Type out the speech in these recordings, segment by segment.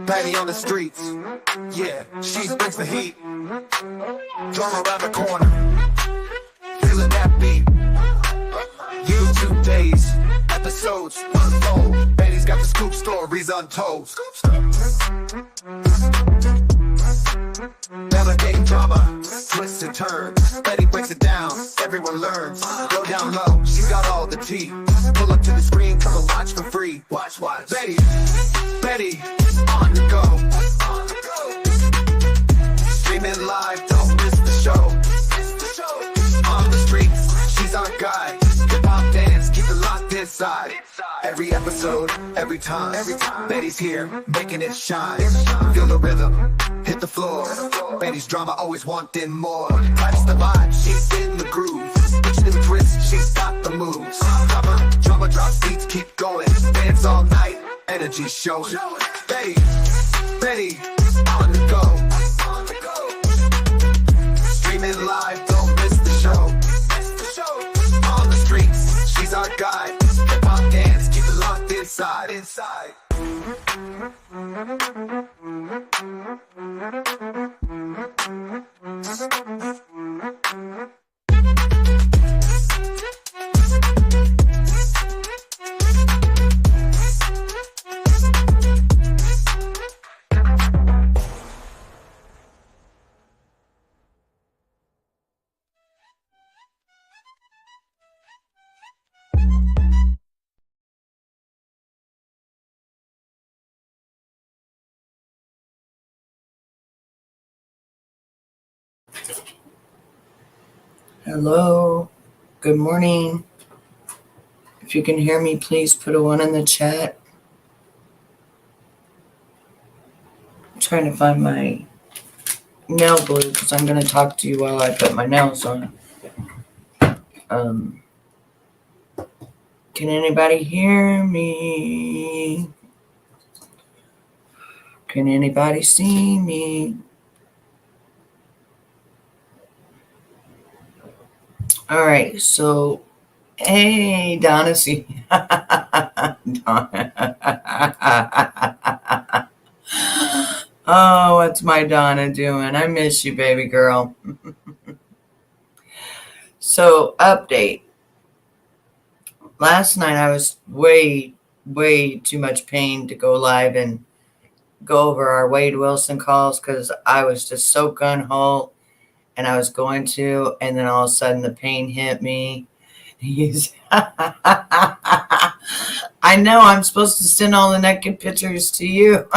Betty on the streets, yeah, she brings the heat. Drama around the corner, feeling that beat. YouTube days, episodes unfold. Betty's got the scoop stories untold. Navigating drama, twists and turns. Betty breaks it down, everyone learns. Go down low, she's got all the tea. Pull up to the screen, come and watch for free. Watch. Betty, on the go. Streaming live, don't miss the show. On the streets, she's our guide. Hip-hop dance, keep it locked inside. Every episode, every time, Betty's here, making it shine. Feel the rhythm, hit the floor. Betty's drama always wanting more. That's the vibe, she's in the groove. Each new twist, she's got the moves. Drama drop beats, keep going. Dance all night, energy showing. Betty, on the go. Streaming live, don't miss the show. On the streets, she's our guide. Hip-hop dance, keep it locked inside. Hello, good morning. If you can hear me, please put a 1 in the chat. I'm trying to find my nail glue because I'm going to talk to you while I put my nails on. Can anybody hear me? Can anybody see me? All right, so, hey, Donna, see. Oh, what's my Donna doing? I miss you, baby girl. So, update. Last night, I was way too much pain to go live and go over our Wade Wilson calls because I was just so gung-ho. And I was going to, and then all of a sudden the pain hit me. I know I'm supposed to send all the naked pictures to you.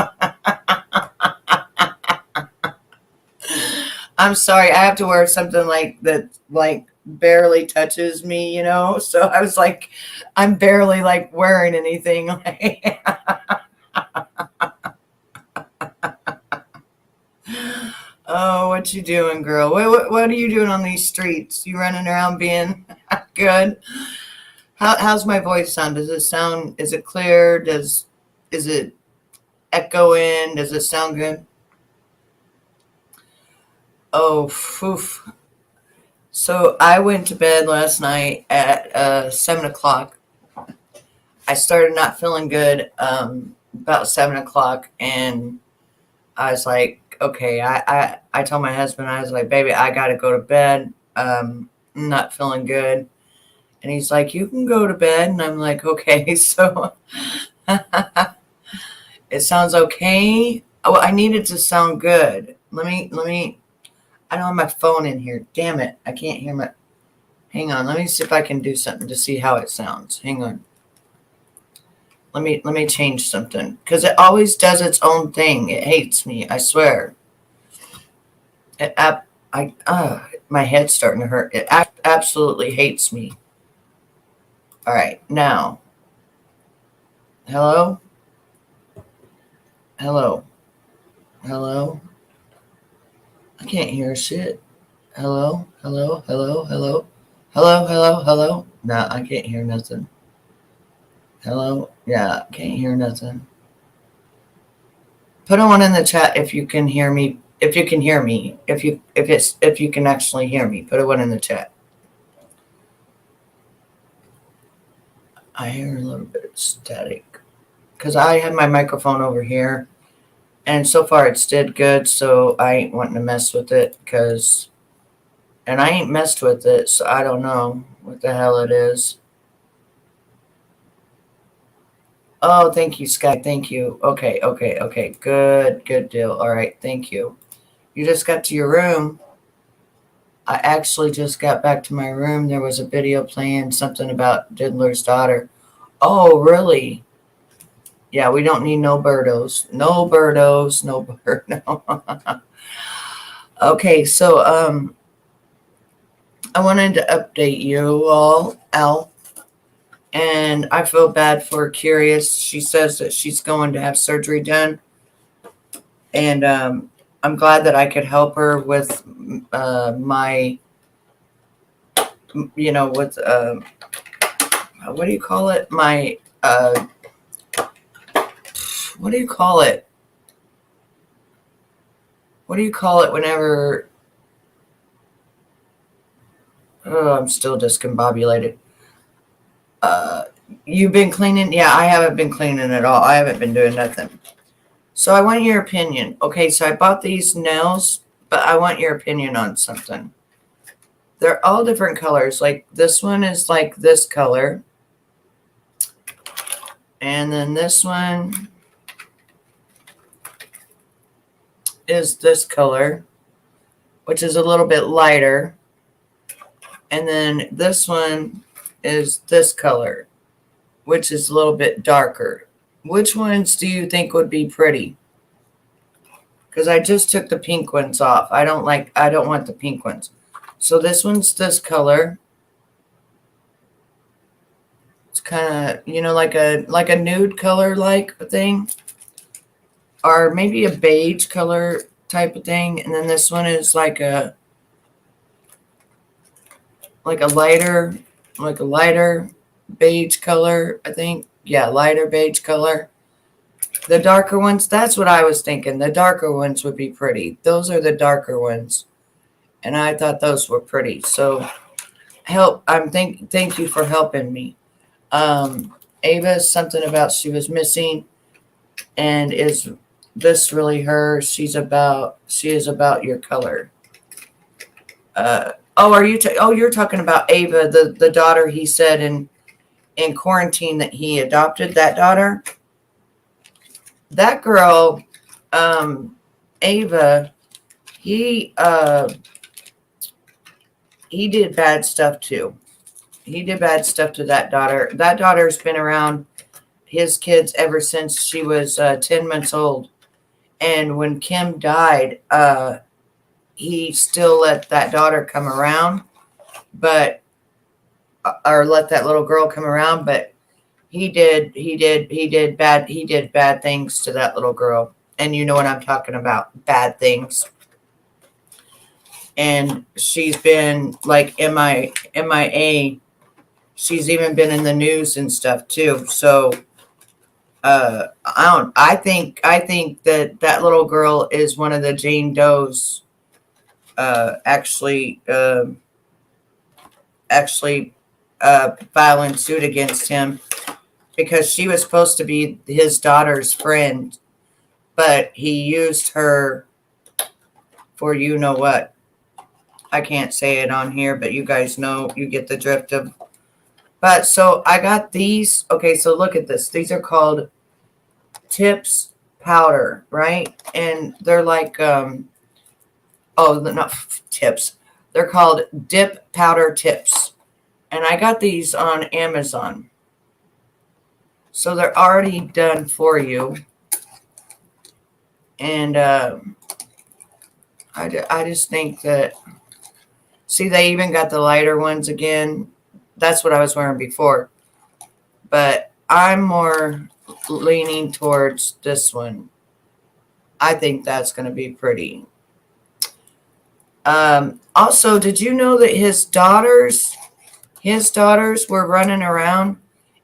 I'm sorry. I have to wear something like that, like barely touches me, you know? So I was like, I'm barely like wearing anything. Oh, what you doing, girl? What are you doing on these streets? You running around being good? How's my voice sound? Does it sound? Is it clear? Is it echoing? Does it sound good? Oh, oof. So I went to bed last night at 7 o'clock. I started not feeling good about 7 o'clock, and I was like, okay, I told my husband, I was like, baby, I got to go to bed. I'm not feeling good. And he's like, you can go to bed. And I'm like, okay. So it sounds okay. Oh, I need it to sound good. Let me, I don't have my phone in here. Damn it. I can't hear my, hang on. Let me see if I can do something to see how it sounds. Hang on. Let me change something because it always does its own thing. It hates me. I swear. My head's starting to hurt. It absolutely hates me. All right, now. Hello. I can't hear shit. Hello. No, I can't hear nothing. Hello? Yeah, can't hear nothing. Put a 1 in the chat if you can hear me. If you can hear me. If you can actually hear me. Put a 1 in the chat. I hear a little bit of static because I have my microphone over here, and so far it's did good. So I ain't wanting to mess with it and I ain't messed with it, so I don't know what the hell it is. Oh, thank you, Sky. Thank you. Okay, okay, okay. Good deal. All right, thank you. You just got to your room. I actually just got back to my room. There was a video playing something about Diddler's daughter. Oh, really? Yeah, we don't need no birdos. No birdos. No birdo. Okay, so I wanted to update you all, Al, and I feel bad for Curious. She says that she's going to have surgery done, and I'm glad that I could help her with my, with what do you call it? My what do you call it? What do you call it whenever? Oh, I'm still discombobulated. Uh, you've been cleaning? Yeah, I haven't been cleaning at all. I haven't been doing nothing. So I want your opinion. Okay, so I bought these nails, but I want your opinion on something. They're all different colors. Like this one is like this color. And then this one is this color, which is a little bit lighter. And then this one is this color, which is a little bit darker. Which ones do you think would be pretty? Because I just took the pink ones off. I don't want the pink ones. So this one's this color. It's kind of, like a nude color like thing. Or maybe a beige color type of thing. And then this one is like a lighter beige color, I think. Yeah, lighter beige color. The darker ones, that's what I was thinking. The darker ones would be pretty. Those are the darker ones. And I thought those were pretty. So thank you for helping me. Ava, something about she was missing. And is this really her? She is about your color. You're talking about Ava, the daughter he said in quarantine that he adopted, that daughter. That girl, Ava, he did bad stuff too. He did bad stuff to that daughter. That daughter's been around his kids ever since she was 10 months old. And when Kim died, he still let that daughter come around, or let that little girl come around, but he did bad things to that little girl. And you know what I'm talking about, bad things. And she's been like MIA. She's even been in the news and stuff too. So I think that little girl is one of the Jane Does actually filing suit against him, because she was supposed to be his daughter's friend, but he used her for you know what. I can't say it on here, but you guys know, you get the drift of. But so I got these. Okay, so look at this. These are called Tips Powder, right? And they're like, they're not tips. They're called Dip Powder Tips. And I got these on Amazon. So they're already done for you. And I just think that, see, they even got the lighter ones again. That's what I was wearing before. But I'm more leaning towards this one. I think that's going to be pretty. Also, did you know that his daughters were running around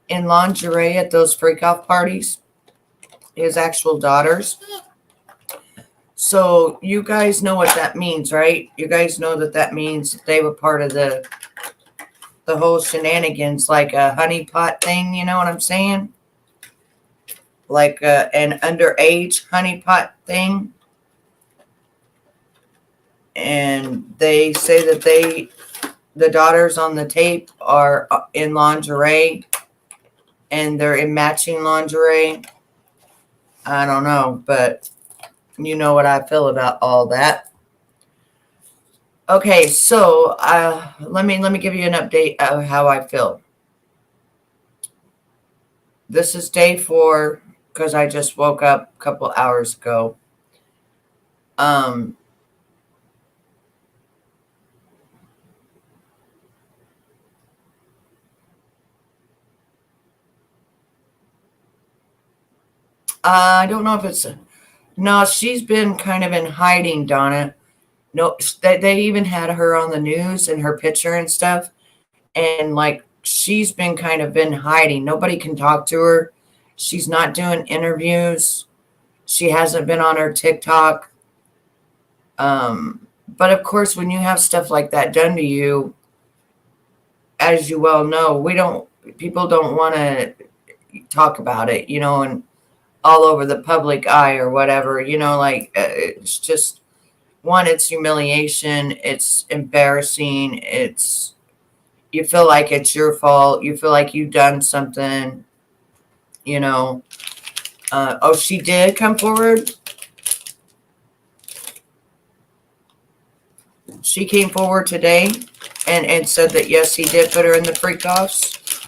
in lingerie at those freak-off parties? His actual daughters. So you guys know what that means, right? You guys know that means they were part of the the whole shenanigans, like a honeypot thing. You know what I'm saying? Like an underage honeypot thing. And they say that the daughters on the tape are in lingerie, and they're in matching lingerie. I don't know, but you know what I feel about all that. Okay, so let me give you an update of how I feel. This is day 4 because I just woke up a couple hours ago. Um, I don't know if it's no. She's been kind of in hiding, Donna. No, they even had her on the news and her picture and stuff, and like she's been kind of in hiding. Nobody can talk to her. She's not doing interviews. She hasn't been on her TikTok. But of course, when you have stuff like that done to you, as you well know, people don't want to talk about it, and all over the public eye or whatever, like it's just one, it's humiliation, it's embarrassing, you feel like it's your fault, you feel like you've done something, you know. Oh, she did come forward. She came forward today and said that yes, he did put her in the freak offs.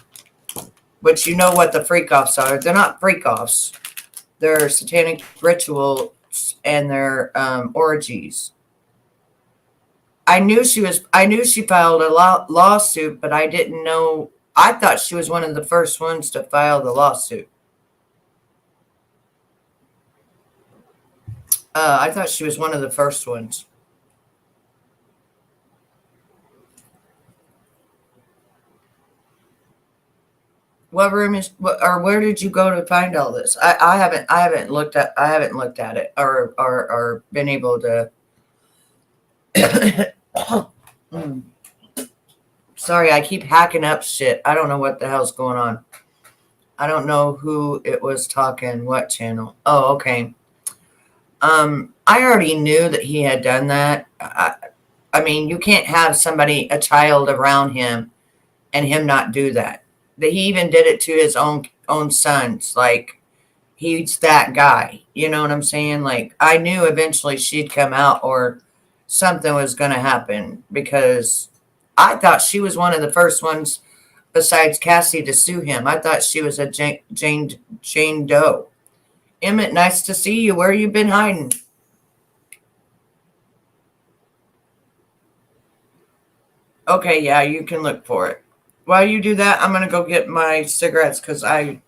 But you know what the freak offs are? They're not freak offs. They're satanic rituals and they're orgies. I knew she filed a lawsuit, but I didn't know. I thought she was one of the first ones to file the lawsuit. I thought she was one of the first ones. What room is, or where did you go to find all this? I haven't looked at it or been able to. Sorry, I keep hacking up shit. I don't know what the hell's going on. I don't know who it was talking, what channel. Oh, okay. I already knew that he had done that. I mean, you can't have a child around him and him not do that. That he even did it to his own sons. Like, he's that guy. You know what I'm saying? Like, I knew eventually she'd come out or something was going to happen because I thought she was one of the first ones besides Cassie to sue him. I thought she was a Jane Doe. Emmett, nice to see you. Where you been hiding? Okay, yeah, you can look for it. While you do that, I'm gonna go get my cigarettes because I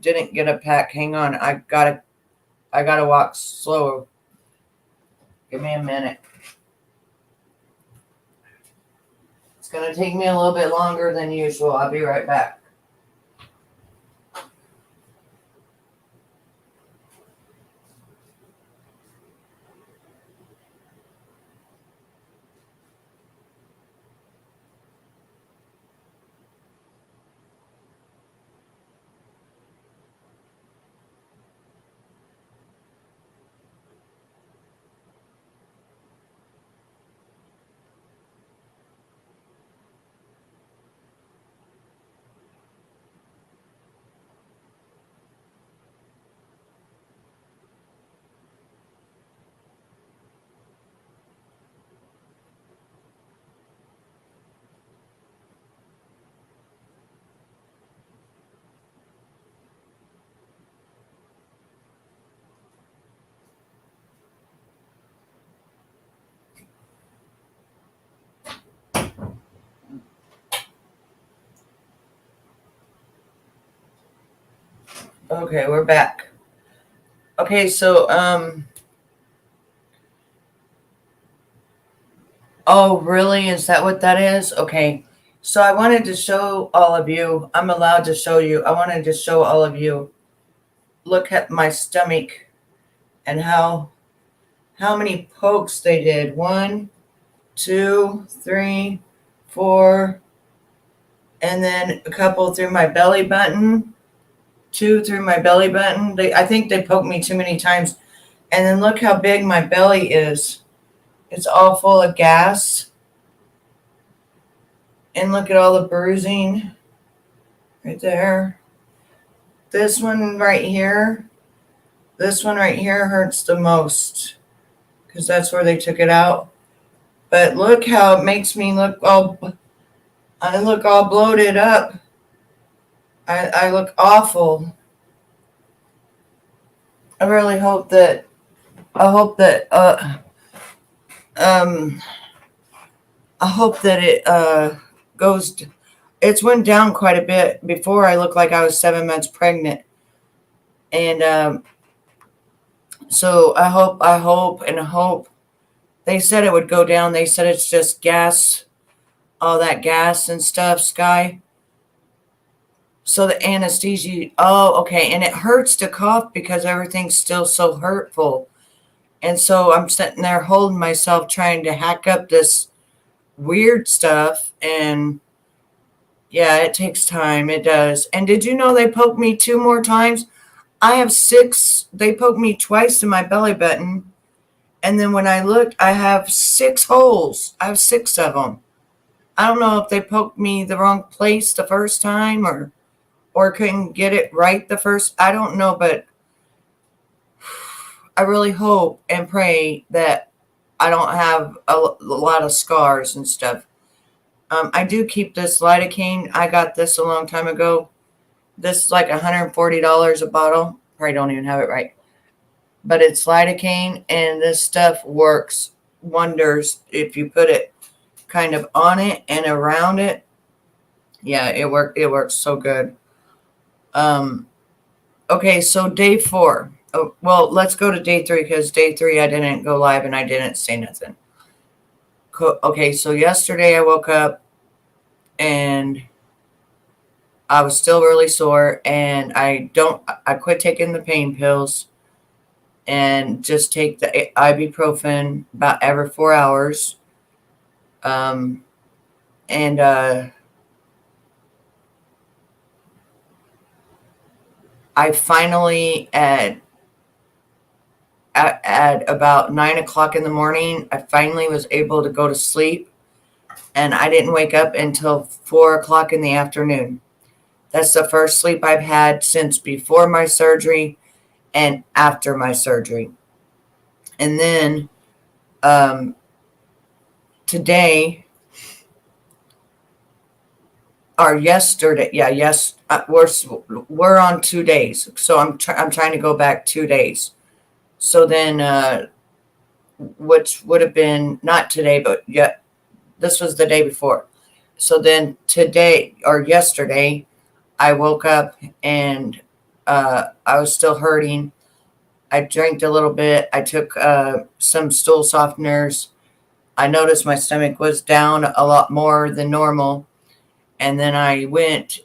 didn't get a pack. Hang on, I gotta walk slower. Give me a minute. It's gonna take me a little bit longer than usual. I'll be right back. Okay, we're back. Okay, so oh, really? Is that what that is? Okay. So I wanted to show all of you. I'm allowed to show you. I wanted to show all of you. Look at my stomach and how many pokes they did. 1, 2, 3, 4, and then a couple through my belly button, two through my belly button. I think they poked me too many times. And then look how big my belly is. It's all full of gas. And look at all the bruising right there. This one right here hurts the most because that's where they took it out. But look how it makes me I look all bloated up. I look awful. I really hope that um I hope that it goes. It's went down quite a bit. Before I looked like I was 7 months pregnant, and so I hope. They said it would go down. They said it's just gas, all that gas and stuff, Sky. So the anesthesia. Oh, okay, and it hurts to cough because everything's still so hurtful, and so I'm sitting there holding myself, trying to hack up this weird stuff, and yeah, it takes time. It does. And did you know they poked me 2 more times? I have 6. They poked me twice in my belly button. And then when I looked, I have 6 holes. I have 6 of them. I don't know if they poked me the wrong place the first time or couldn't get it right the first. I don't know, but I really hope and pray that I don't have a lot of scars and stuff. I do keep this lidocaine. I got this a long time ago. This is like $140 a bottle. Probably don't even have it right. But it's lidocaine, and this stuff works wonders if you put it kind of on it and around it. Yeah, it works so good. Okay, so day 4. Oh, well, let's go to day 3 because day 3 I didn't go live and I didn't say nothing. Okay, so yesterday I woke up and I was still really sore, and I quit taking the pain pills and just take the ibuprofen about every 4 hours. And I finally at about 9 o'clock in the morning, I finally was able to go to sleep, and I didn't wake up until 4 o'clock in the afternoon. That's the first sleep I've had since before my surgery and after my surgery. And then today or yesterday, we're on 2 days, so I'm trying to go back 2 days. So then, which would have been not today, but yet this was the day before. So then today or yesterday, I woke up and I was still hurting. I drank a little bit. I took some stool softeners. I noticed my stomach was down a lot more than normal. And then I went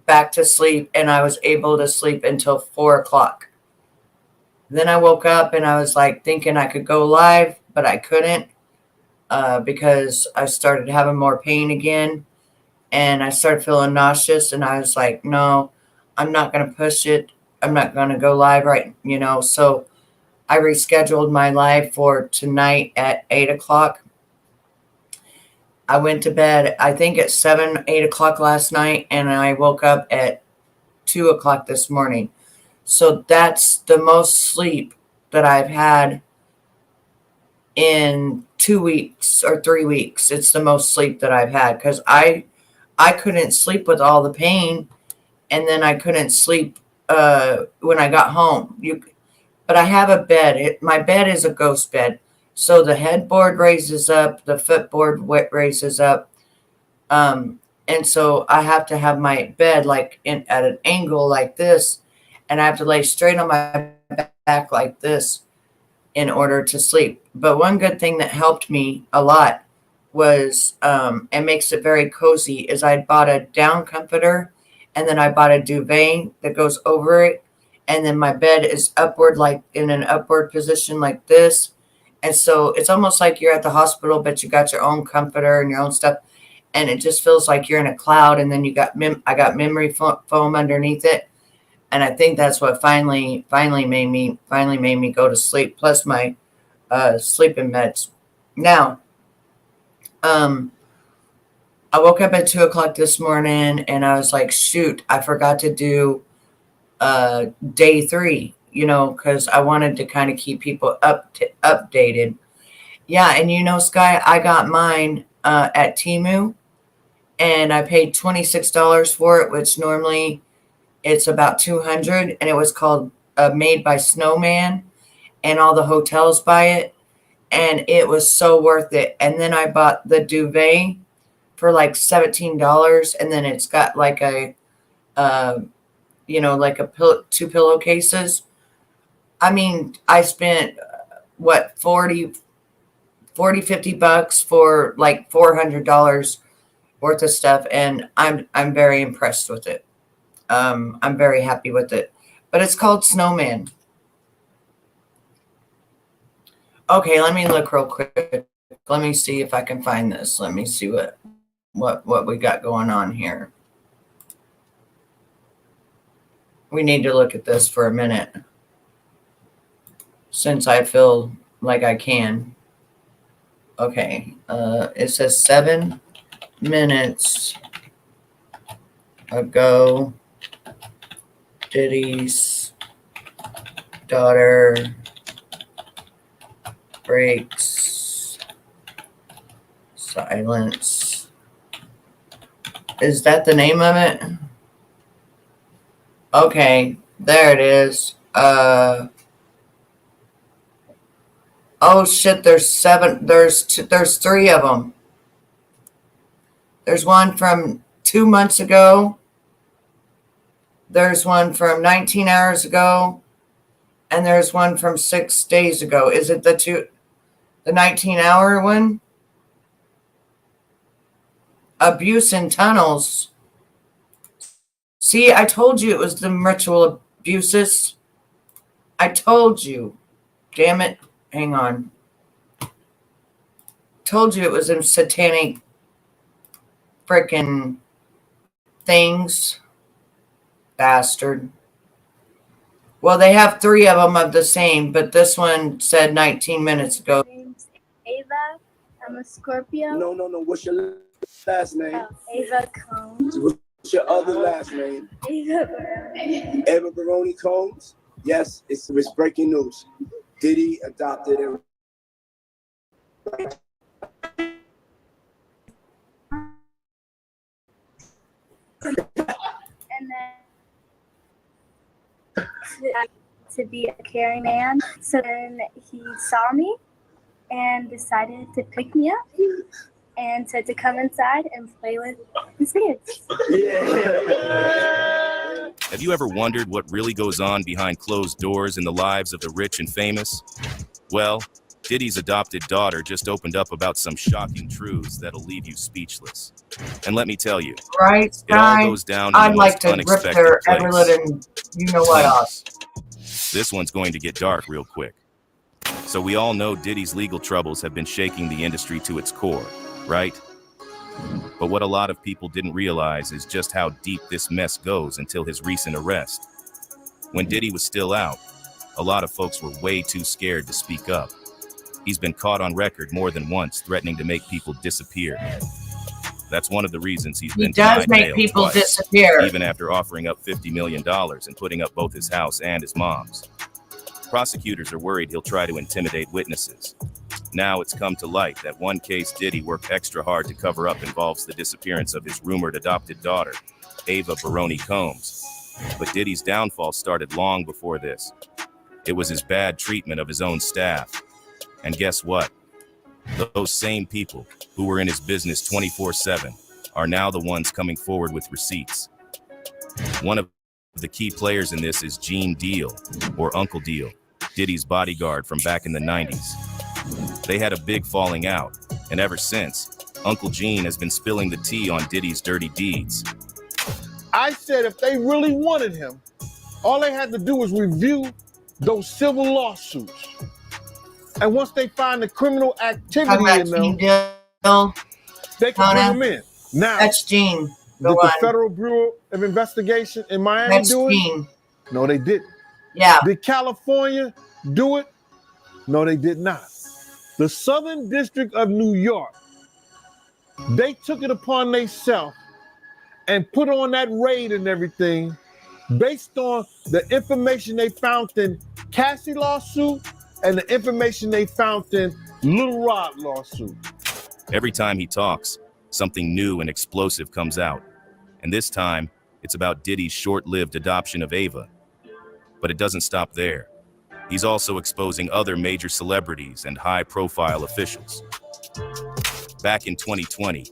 back to sleep, and I was able to sleep until 4 o'clock. Then I woke up and I was like thinking I could go live, but I couldn't because I started having more pain again. And I started feeling nauseous, and I was like, no, I'm not going to push it. I'm not going to go live right, So I rescheduled my live for tonight at 8 o'clock. I went to bed, I think at 8 o'clock last night, and I woke up at 2 o'clock this morning. So that's the most sleep that I've had in 2 weeks or 3 weeks. It's the most sleep that I've had because I couldn't sleep with all the pain, and then I couldn't sleep when I got home. But I have a bed. My bed is a ghost bed. So the headboard raises up, the footboard raises up. And so I have to have my bed like at an angle like this, and I have to lay straight on my back like this in order to sleep. But one good thing that helped me a lot was, and makes it very cozy, is I bought a down comforter, and then I bought a duvet that goes over it. And then my bed is upward, like in an upward position like this. And so it's almost like you're at the hospital, but you got your own comforter and your own stuff. and it just feels like you're in a cloud, and then you got I got memory foam underneath it, and I think that's what finally made me go to sleep. Plus my sleeping meds. Now, I woke up at 2 o'clock this morning, and I was like, shoot, I forgot to do day 3. Because I wanted to kind of keep people updated. Yeah, and Sky, I got mine at Temu, and I paid $26 for it, which normally it's about $200, and it was called Made by Snowman, and all the hotels buy it, and it was so worth it. And then I bought the duvet for like $17, and then it's got like a two pillowcases. I mean, I spent what, 50 bucks for like $400 worth of stuff, and I'm very impressed with it. I'm very happy with it. But it's called Snowman. Okay, let me look real quick. Let me see if I can find this. Let me see what we got going on here. We need to look at this for a minute, since I feel like I can. Okay, it says 7 minutes ago, Diddy's daughter breaks silence. Is that the name of it? Okay, there it is. Oh shit, there's 3 of them. There's one from 2 months ago. There's one from 19 hours ago. And there's one from 6 days ago. Is it the 19-hour one? Abuse in tunnels. See, I told you it was the ritual abuses. I told you. Damn it. Hang on. Told you it was in satanic freaking things. Bastard. Well, they have 3 of them of the same, but this one said 19 minutes ago. My name's Ava. I'm a Scorpio. No. What's your last name? Ava Combs. What's your other last name? Ava Baroni. Eva Baroni Combs? Yes, it's breaking news. Diddy adopted a... And then to be a caring man. So then he saw me and decided to pick me up and said to come inside and play with his kids. Yeah. Have you ever wondered what really goes on behind closed doors in the lives of the rich and famous? Well, Diddy's adopted daughter just opened up about some shocking truths that'll leave you speechless. And let me tell you, right, it all goes down in I'd the like most to rip unexpected their place. ever-living you-know-what off. This one's going to get dark real quick. So we all know Diddy's legal troubles have been shaking the industry to its core, right? But what a lot of people didn't realize is just how deep this mess goes until his recent arrest. When Diddy was still out, a lot of folks were way too scared to speak up. He's been caught on record more than once threatening to make people disappear. That's one of the reasons he's been does denied make bail people twice, disappear. even after offering up $50 million and putting up both his house and his mom's. Prosecutors are worried he'll try to intimidate witnesses. Now it's come to light that one case Diddy worked extra hard to cover up involves the disappearance of his rumored adopted daughter, Ava Baroni Combs. But Diddy's downfall started long before this. It was his bad treatment of his own staff. And guess what? Those same people who were in his business 24/7 are now the ones coming forward with receipts. One of the key players in this is Gene Deal, or Uncle Deal, Diddy's bodyguard from back in the 90s. They had a big falling out, and ever since, Uncle Gene has been spilling the tea on Diddy's dirty deeds. I said if they really wanted him, all they had to do was review those civil lawsuits. And once they find the criminal activity in them, Deal. they can bring him in. Now, That's Gene. did The the one. Federal Bureau of Investigation in Miami That's do it? Gene. No, they didn't. Yeah. Did California do it? No, they did not. The Southern District of New York, they took it upon themselves and put on that raid and everything based on the information they found in Cassie lawsuit and the information they found in Little Rod lawsuit. Every time he talks, something new and explosive comes out. And this time, it's about Diddy's short-lived adoption of Ava. But it doesn't stop there. He's also exposing other major celebrities and high-profile officials. Back in 2020,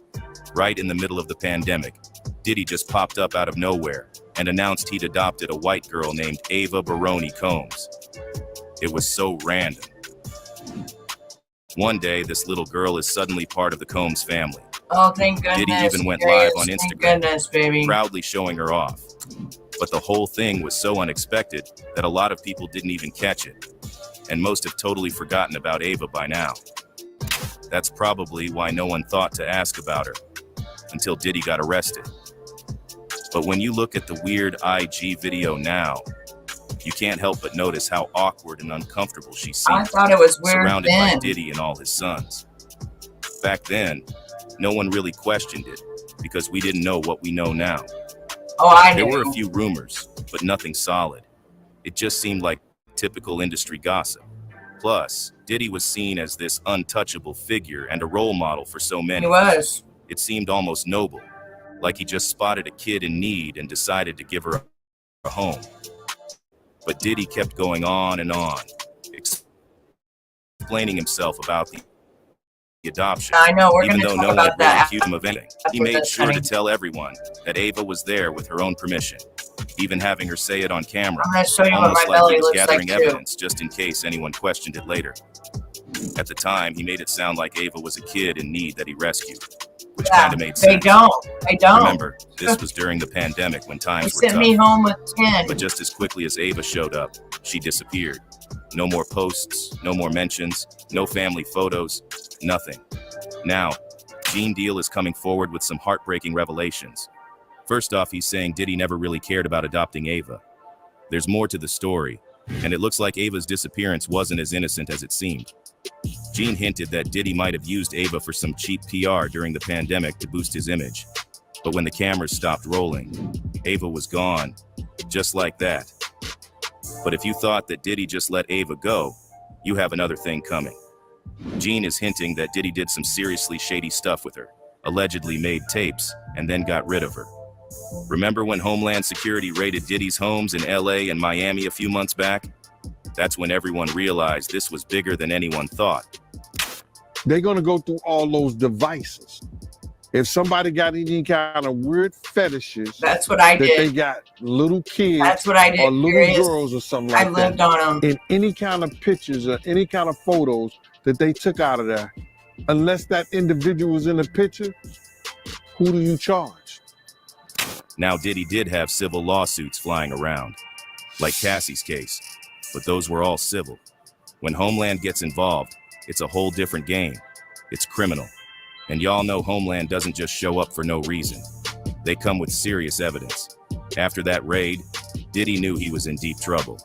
right in the middle of the pandemic, Diddy just popped up out of nowhere and announced he'd adopted a white girl named Ava Baroni Combs. It was so random. One day, this little girl is suddenly part of the Combs family. Oh, thank goodness. Diddy even went live on Instagram, Thank goodness, baby. proudly showing her off. But the whole thing was so unexpected that a lot of people didn't even catch it. And most have totally forgotten about Ava by now. That's probably why no one thought to ask about her until Diddy got arrested. But when you look at the weird IG video now, you can't help but notice how awkward and uncomfortable she I seemed, thought it was weird surrounded then. by Diddy and all his sons. Back then, no one really questioned it because we didn't know what we know now. Oh, I knew. There were a few rumors, but nothing solid. It just seemed like typical industry gossip. Plus, Diddy was seen as this untouchable figure and a role model for so many. He was. It seemed almost noble, like he just spotted a kid in need and decided to give her a home. But Diddy kept going on and on, explaining himself about the adoption. I know, we're Even going to though talk no one about had really that accused him of anything, he after made this, sure to honey. tell everyone that Ava was there with her own permission, even having her say it on camera, I'm going to show you what almost my like belly he was looks gathering like, too. evidence just in case anyone questioned it later. At the time, he made it sound like Ava was a kid in need that he rescued, which Yeah, kind of made they sense. They don't. Remember, this was during the pandemic when They times were sent tough. me home with 10. But just as quickly as Ava showed up, she disappeared. No more posts, no more mentions, no family photos, nothing. Now, Gene Deal is coming forward with some heartbreaking revelations. First off, he's saying Diddy never really cared about adopting Ava. There's more to the story, and it looks like Ava's disappearance wasn't as innocent as it seemed. Gene hinted that Diddy might have used Ava for some cheap PR during the pandemic to boost his image. But when the cameras stopped rolling, Ava was gone, just like that. But if you thought that Diddy just let Ava go, you have another thing coming. Gene is hinting that Diddy did some seriously shady stuff with her, allegedly made tapes, and then got rid of her. Remember when Homeland Security raided Diddy's homes in LA and Miami a few months back? That's when everyone realized this was bigger than anyone thought. They're going to go through all those devices. If somebody got any kind of weird fetishes That's what I that they did. got little kids That's what I did. or little Curious. girls or something I like lived that, on them. in any kind of pictures or any kind of photos that they took out of there, unless that individual was in the picture, who do you charge? Now, Diddy did have civil lawsuits flying around, like Cassie's case, but those were all civil. When Homeland gets involved, it's a whole different game. It's criminal. And y'all know Homeland doesn't just show up for no reason. They come with serious evidence. After that raid, Diddy knew he was in deep trouble.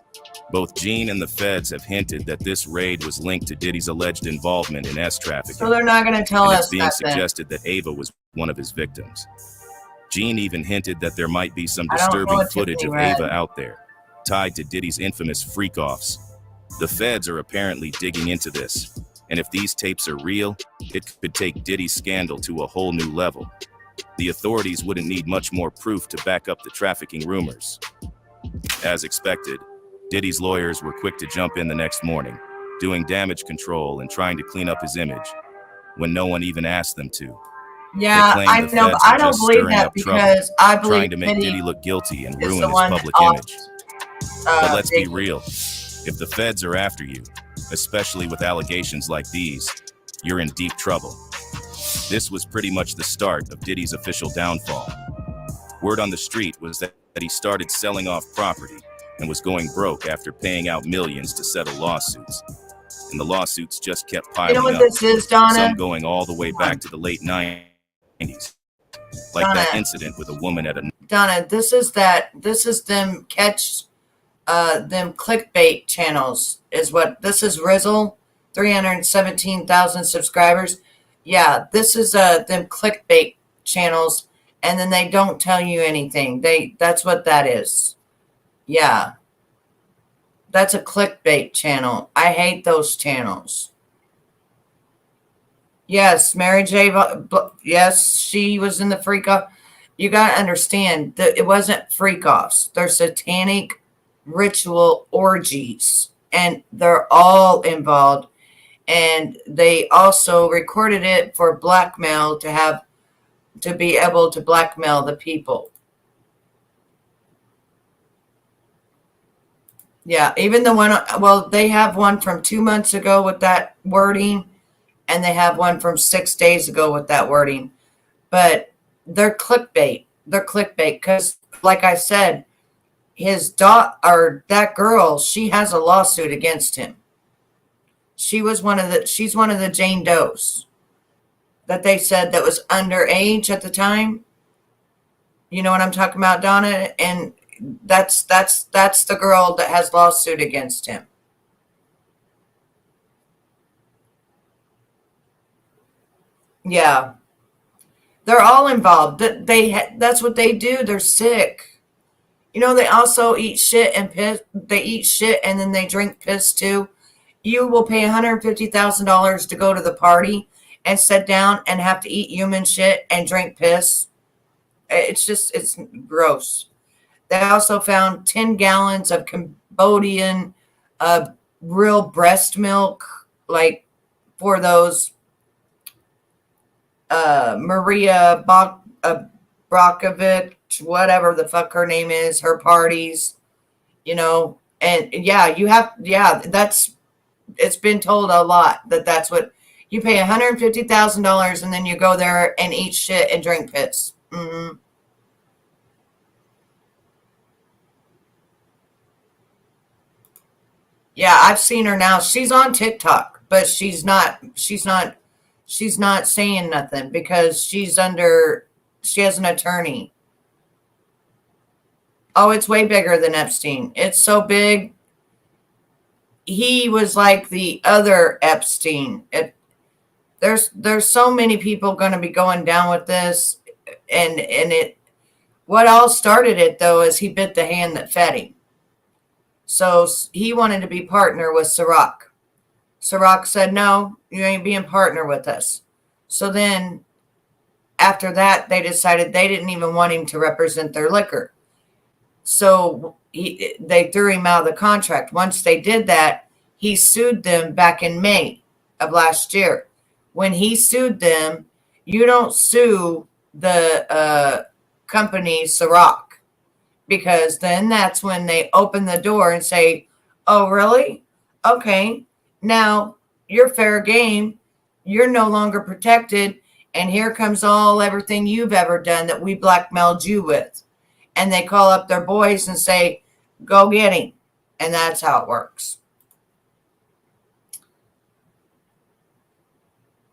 Both Gene and the feds have hinted that this raid was linked to Diddy's alleged involvement in S-trafficking. So they're not going to tell And us it's being that then. suggested that Ava was one of his victims. Gene even hinted that there might be some I don't know disturbing what footage Tiffany of read. Ava out there, tied to Diddy's infamous freak-offs. The feds are apparently digging into this, and if these tapes are real, it could take Diddy's scandal to a whole new level. The authorities wouldn't need much more proof to back up the trafficking rumors. As expected, Diddy's lawyers were quick to jump in the next morning, doing damage control and trying to clean up his image, when no one even asked them to. Yeah, claim I the know, feds but are I don't just believe stirring that up trouble, because I believe trying to make Diddy Diddy look guilty and is ruin the his one that public helped, image. But let's be Biggie. real. If the feds are after you, especially with allegations like these, you're in deep trouble. This was pretty much the start of Diddy's official downfall. Word on the street was that he started selling off property and was going broke after paying out millions to settle lawsuits. And the lawsuits just kept You piling know what up, this is, Donna? some going all the way back to the late 90s. like that Donna. incident with a woman at a. Donna, this is them them clickbait channels is what this is. Rizzle, 317,000 subscribers. Yeah, this is them clickbait channels, and then they don't tell you anything. That's what that is. Yeah. That's a clickbait channel. I hate those channels. Yes, Mary J. Yes, she was in the freak off. You got to understand that it wasn't freak offs. They're satanic ritual orgies, and they're all involved. And they also recorded it for blackmail to be able to blackmail the people. Yeah, even the one, well, they have one from 2 months ago with that wording, and they have one from 6 days ago with that wording. But they're clickbait. They're clickbait because, like I said, his daughter, or that girl, she has a lawsuit against him. She's one of the Jane Does that they said that was underage at the time. You know what I'm talking about, Donna? And that's the girl that has lawsuit against him. Yeah. They're all involved. That's what they do. They're sick. You know, they also eat shit and piss. They eat shit and then they drink piss too. You will pay $150,000 to go to the party and sit down and have to eat human shit and drink piss. It's gross. They also found 10 gallons of Cambodian real breast milk, like for those Maria Brakovic, whatever the fuck her name is, her parties, you know. And it's been told a lot that's what you pay $150,000 and then you go there and eat shit and drink piss. Mm-hmm. Yeah, I've seen her now. She's on TikTok, but she's not saying nothing because she has an attorney. Oh, it's way bigger than Epstein. It's so big. He was like the other Epstein. There's so many people going to be going down with this, and what all started it though is he bit the hand that fed him. So he wanted to be partner with Ciroc. Ciroc said, no, you ain't being partner with us. So then after that, they decided they didn't even want him to represent their liquor. So they threw him out of the contract. Once they did that, he sued them back in May of last year. When he sued them, you don't sue the company Ciroc, because then that's when they open the door and say, oh, really? Okay, now you're fair game. You're no longer protected. And here comes everything you've ever done that we blackmailed you with. And they call up their boys and say, go get him. And that's how it works.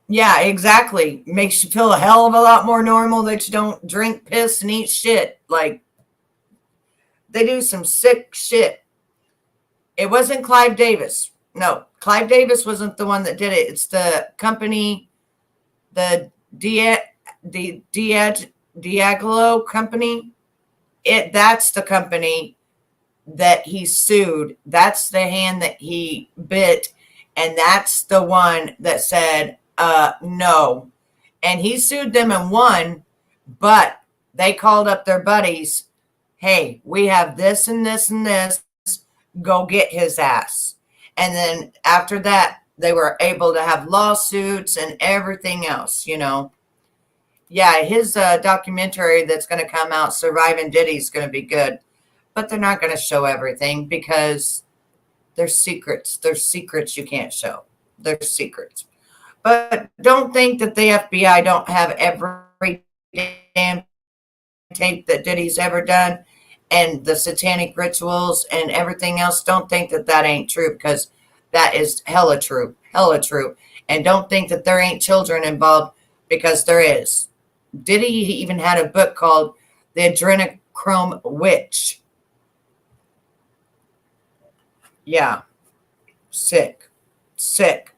Yeah, exactly. Makes you feel a hell of a lot more normal that you don't drink piss and eat shit. Like, they do some sick shit. It wasn't Clive Davis. No, Clive Davis wasn't the one that did it. It's the company, the Diageo company. That's the company that he sued. That's the hand that he bit. And that's the one that said, no. And he sued them and won, but they called up their buddies. Hey, we have this and this and this. Go get his ass. And then after that, they were able to have lawsuits and everything else, you know. Yeah, his documentary that's going to come out, Surviving Diddy, is going to be good. But they're not going to show everything because there's secrets. There's secrets you can't show. There's secrets. But don't think that the FBI don't have every damn tape that Diddy's ever done and the satanic rituals and everything else. Don't think that that ain't true, because that is hella true. Hella true. And don't think that there ain't children involved, because there is. Diddy even had a book called The Adrenochrome Witch. Yeah. Sick, sick,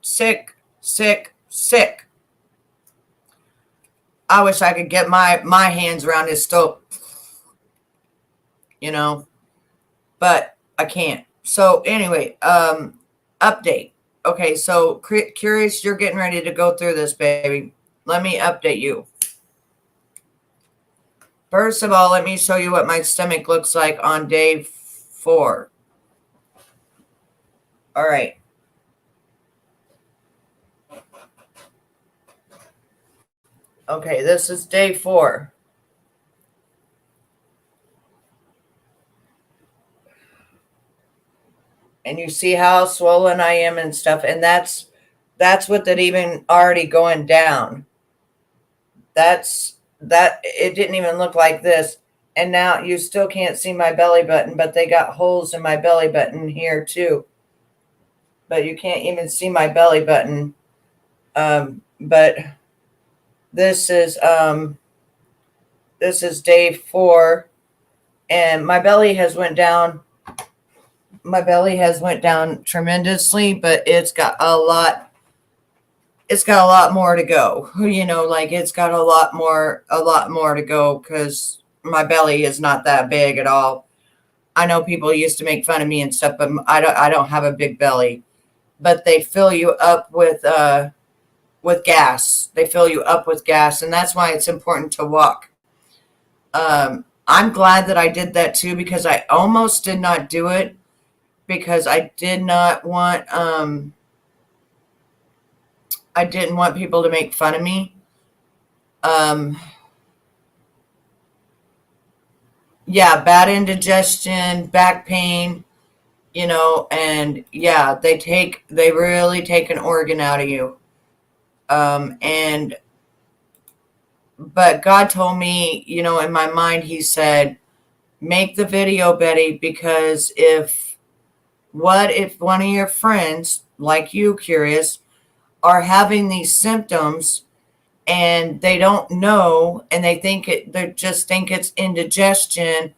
sick, sick, sick. I wish I could get my hands around his stove, but I can't. So anyway, update. Okay, so curious, you're getting ready to go through this, baby. Let me update you. First of all, let me show you what my stomach looks like on day 4. All right. Okay, this is day 4. And you see how swollen I am and stuff. And that's with it even already going down. That it didn't even look like this. And now you still can't see my belly button, but they got holes in my belly button here too. But you can't even see my belly button. But this is day 4, and my belly has went down. My belly has went down tremendously, but it's got a lot more to go. Like it's got a lot more to go, because my belly is not that big at all. I know people used to make fun of me and stuff, but I don't have a big belly. But they fill you up with gas. They fill you up with gas, and that's why it's important to walk. I'm glad that I did that too, because I almost did not do it, because I didn't want people to make fun of me. Yeah, bad indigestion, back pain, and yeah, they really take an organ out of you. But God told me, in my mind, he said, make the video, Betty, because what if one of your friends, like you, Curious, are having these symptoms and they don't know, and they just think it's indigestion,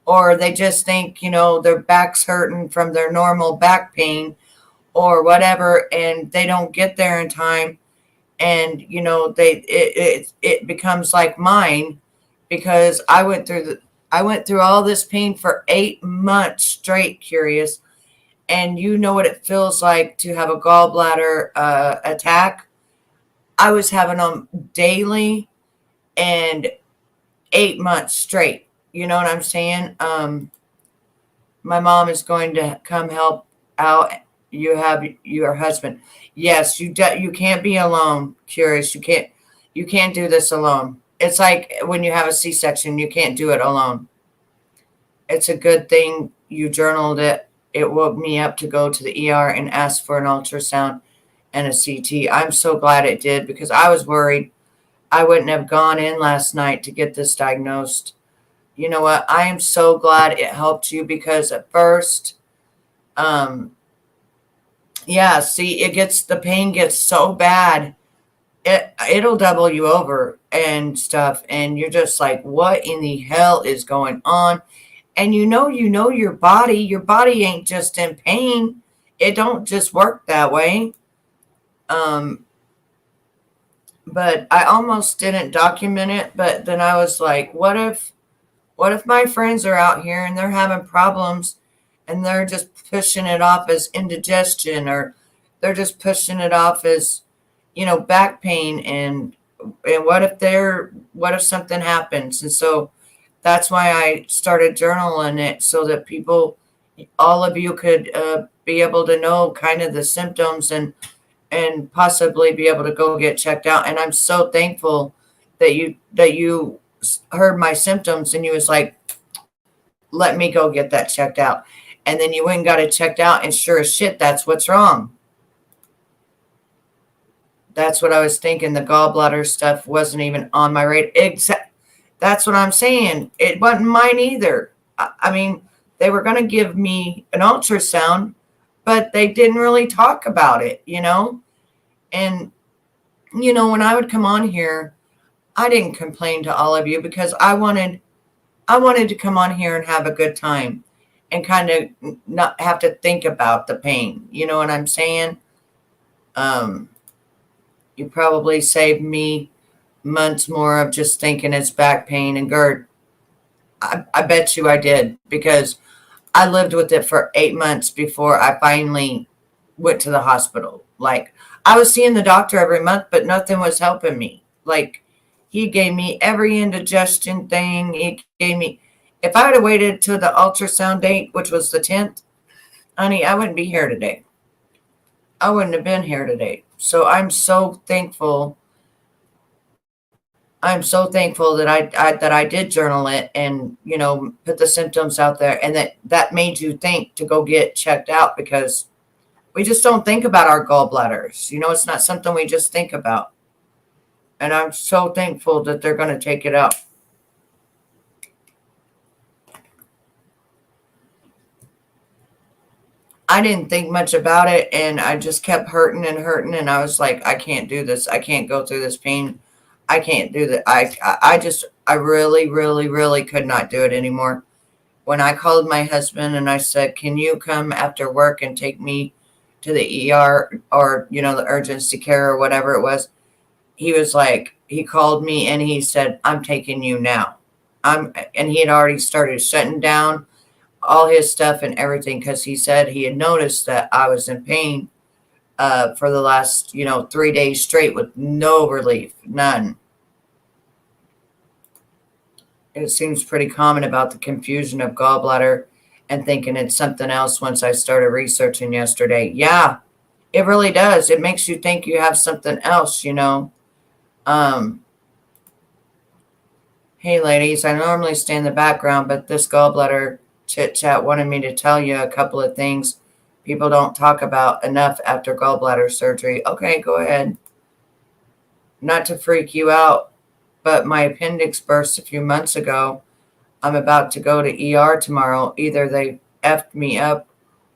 or they just think, their back's hurting from their normal back pain or whatever, and they don't get there in time. And, it becomes like mine, because I went through all this pain for 8 months straight, Curious. And you know what it feels like to have a gallbladder attack. I was having them daily and 8 months straight. You know what I'm saying? My mom is going to come help out. You have your husband. Yes, you can't be alone, Curious. You can't do this alone. It's like when you have a C-section, you can't do it alone. It's a good thing you journaled it. It woke me up to go to the ER and ask for an ultrasound and a CT. I'm so glad it did, because I was worried I wouldn't have gone in last night to get this diagnosed. You know what? I am so glad it helped you, because at first, the pain gets so bad, it'll double you over and stuff. And you're just like, what in the hell is going on? And you know your body ain't just in pain. It don't just work that way. But I almost didn't document it, but then I was like, what if my friends are out here and they're having problems, and they're just pushing it off as indigestion, or they're just pushing it off as, back pain, and what if something happens? And so that's why I started journaling it, so that all of you could be able to know kind of the symptoms, and possibly be able to go get checked out. And I'm so thankful that you heard my symptoms, and you was like, let me go get that checked out. And then you went and got it checked out, and sure as shit, that's what's wrong. That's what I was thinking. The gallbladder stuff wasn't even on my radar. That's what I'm saying. It wasn't mine either. I mean, they were going to give me an ultrasound, but they didn't really talk about it, And, when I would come on here, I didn't complain to all of you because I wanted to come on here and have a good time and kind of not have to think about the pain. You know what I'm saying? Um, you probably saved me months more of just thinking it's back pain and GERD. I bet you I did because I lived with it for 8 months before I finally went to the hospital. Like, I was seeing the doctor every month, but nothing was helping me. Like, he gave me every indigestion thing. He gave me, if I would have waited till the ultrasound date, which was the 10th, honey, I wouldn't be here today. I wouldn't have been here today. So I'm so thankful. I'm so thankful that I did journal it and put the symptoms out there, and that made you think to go get checked out because we just don't think about our gallbladders. It's not something we just think about. And I'm so thankful that they're going to take it out. I didn't think much about it, and I just kept hurting and hurting, and I was like, I can't do this. I can't go through this pain. I can't do that. I really, really, really could not do it anymore. When I called my husband and I said, can you come after work and take me to the ER or, the urgency care or whatever it was, he was like, he called me and he said, I'm taking you now. And he had already started shutting down all his stuff and everything because he said he had noticed that I was in pain for the last, 3 days straight with no relief, none. It seems pretty common about the confusion of gallbladder and thinking it's something else once I started researching yesterday. Yeah, it really does. It makes you think you have something else. Hey, ladies, I normally stay in the background, but this gallbladder chit chat wanted me to tell you a couple of things people don't talk about enough after gallbladder surgery. Okay, go ahead. Not to freak you out, but my appendix burst a few months ago. I'm about to go to ER tomorrow. Either they effed me up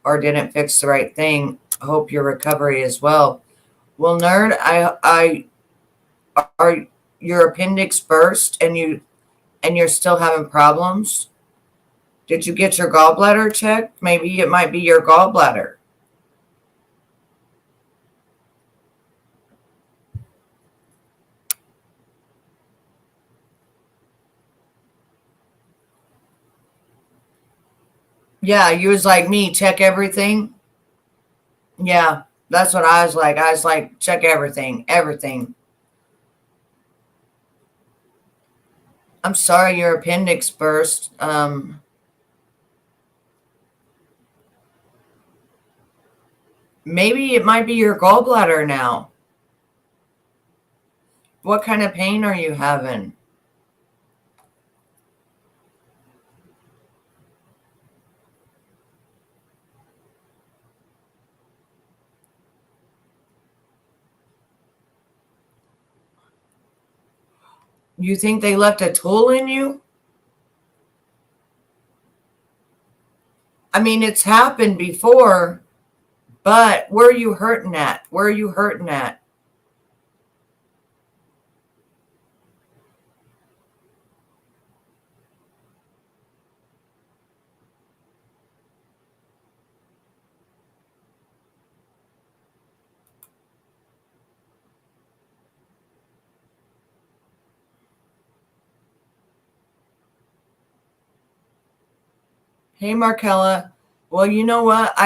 or didn't fix the right thing. Hope your recovery is well. Well, nerd, I are your appendix burst and you're still having problems? Did you get your gallbladder checked? Maybe it might be your gallbladder. Yeah, you was like me, check everything. Yeah, that's what I was like. I was like, check everything, everything. I'm sorry your appendix burst. Maybe it might be your gallbladder now. What kind of pain are you having? You think they left a tool in you? I mean, it's happened before, but where are you hurting at? Where are you hurting at? Hey, Markella. Well, you know what?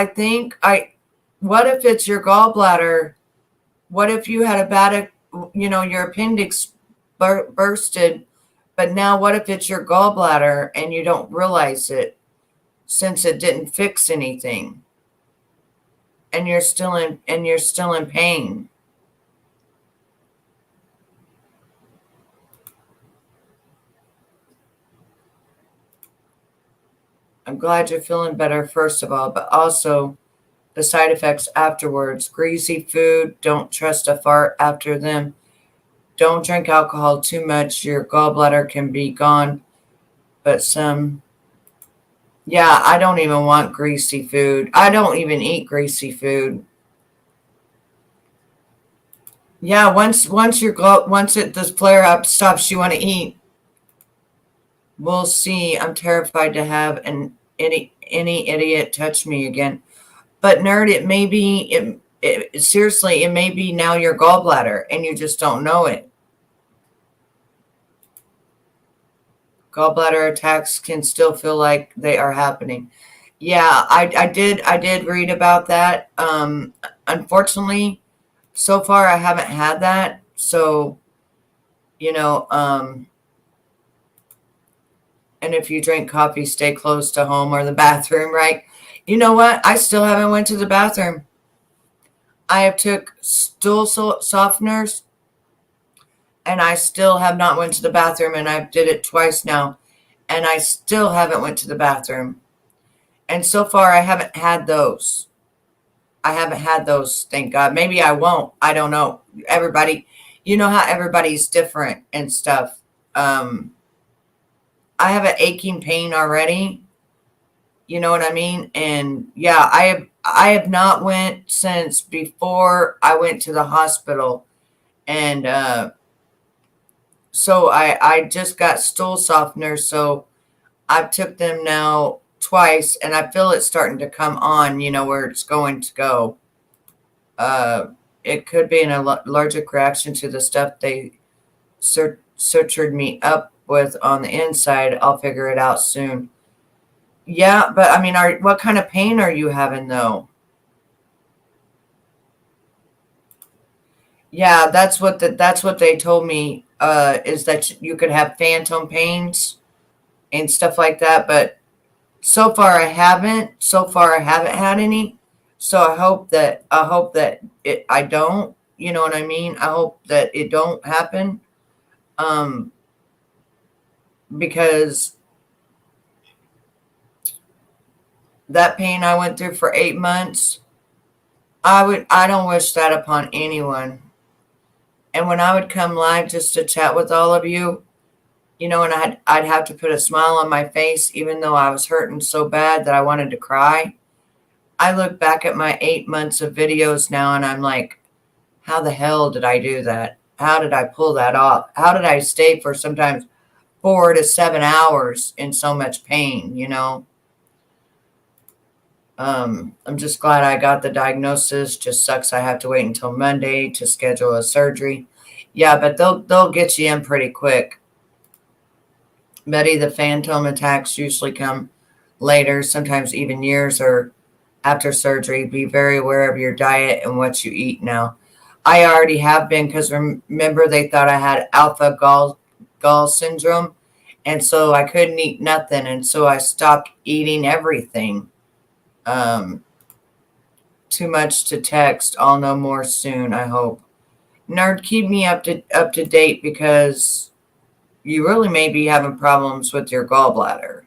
What if it's your gallbladder? What if you had a bad, your appendix bursted, but now what if it's your gallbladder and you don't realize it since it didn't fix anything and you're still in pain? I'm glad you're feeling better, first of all, but also the side effects afterwards. Greasy food, don't trust a fart after them. Don't drink alcohol too much. Your gallbladder can be gone, but yeah, I don't even want greasy food. I don't even eat greasy food. Yeah, once this flare up stops, you want to eat. We'll see. I'm terrified to have any idiot touch me again. But nerd, it may be seriously, it may be now your gallbladder and you just don't know it. Gallbladder attacks can still feel like they are happening. Yeah, I did read about that. Unfortunately, so far I haven't had that. So, you know, and if you drink coffee, stay close to home or the bathroom, right? You know what? I still haven't went to the bathroom. I have took stool softeners and I still have not went to the bathroom, and I did it twice now and I still haven't went to the bathroom. And so far I haven't had those. I haven't had those, thank God. Maybe I won't. I don't know. Everybody, you know how everybody's different and stuff. I have an aching pain already. You know what I mean? And yeah, I have not went since before I went to the hospital. And so I just got stool softeners, so I've took them now twice, and I feel it's starting to come on, where it's going to go. Uh, it could be an allergic reaction to the stuff they sutured me up with on the inside. I'll figure it out soon. Yeah, but I mean, what kind of pain are you having though? Yeah, that's what they told me. Is that you could have phantom pains and stuff like that, but so far I haven't. So far I haven't had any. So I hope that I don't. You know what I mean? I hope that it don't happen. Um, because that pain I went through for 8 months, I don't wish that upon anyone. And when I would come live just to chat with all of you, and I'd have to put a smile on my face, even though I was hurting so bad that I wanted to cry. I look back at my 8 months of videos now and I'm like, how the hell did I do that? How did I pull that off? How did I stay for sometimes 4 to 7 hours in so much pain? I'm just glad I got the diagnosis. Just sucks I have to wait until Monday to schedule a surgery. Yeah, but they'll get you in pretty quick. Betty, the phantom attacks usually come later, sometimes even years or after surgery. Be very aware of your diet and what you eat now. I already have been, because remember they thought I had alpha gall syndrome, and so I couldn't eat nothing, and so I stopped eating everything. Um, Too much to text. I'll know more soon, I hope. Nerd, keep me up to date, because you really may be having problems with your gallbladder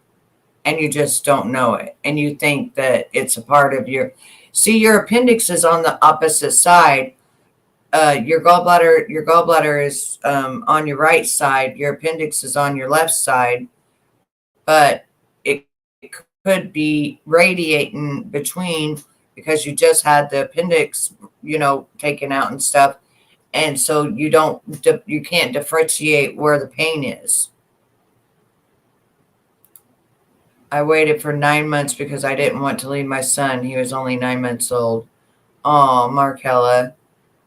and you just don't know it. And you think that it's a part of your appendix is on the opposite side. Your gallbladder is on your right side. Your appendix is on your left side, but it could be radiating between, because you just had the appendix, taken out and stuff. And so you can't differentiate where the pain is. I waited for 9 months because I didn't want to leave my son. He was only 9 months old. Oh, Markella.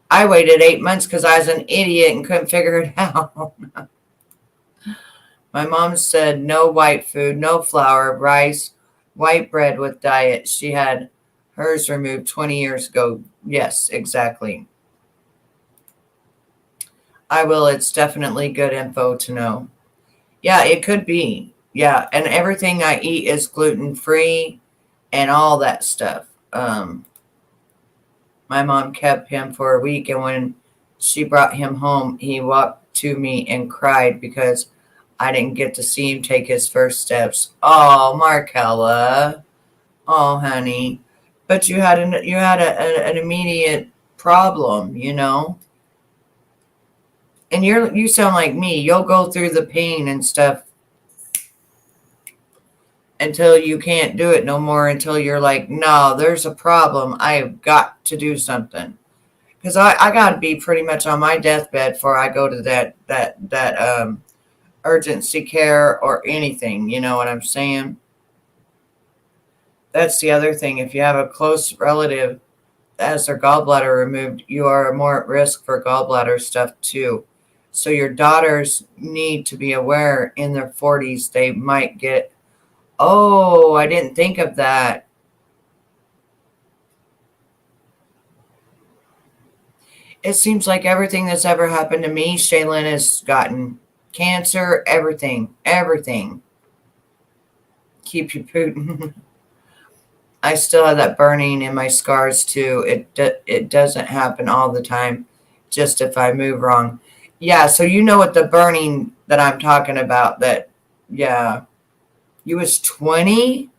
I waited 8 months because I was an idiot and couldn't figure it out. My mom said no white food, no flour, rice, white bread with diet. She had hers removed 20 years ago. Yes, exactly. I will. It's definitely good info to know. Yeah, it could be. Yeah, and everything I eat is gluten-free and all that stuff. My mom kept him for a week, and when she brought him home, he walked to me and cried because I didn't get to see him take his first steps. Oh, Markella. Oh, honey. But you had an immediate problem, And you sound like me. You'll go through the pain and stuff until you can't do it no more, until you're like, no, there's a problem. I've got to do something. because I got to be pretty much on my deathbed before I go to that urgency care or anything. You know what I'm saying? That's the other thing. If you have a close relative that has their gallbladder removed, you are more at risk for gallbladder stuff too. So your daughters need to be aware in their 40s they might get. Oh, I didn't think of that. It seems like everything that's ever happened to me, Shaylin has gotten cancer, everything, everything. Keep you Putin. I still have that burning in my scars too. It doesn't happen all the time, just if I move wrong. Yeah, so you know what the burning that I'm talking about. That yeah, you was 20.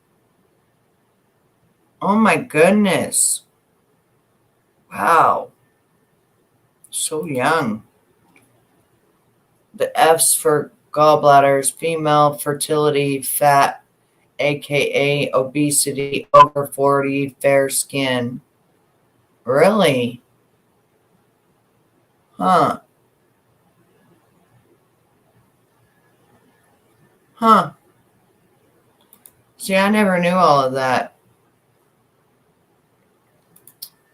Oh my goodness! Wow, so young. The F's for gallbladders, female fertility, fat, aka obesity, over 40, fair skin. Really? Huh. Huh. See, I never knew all of that.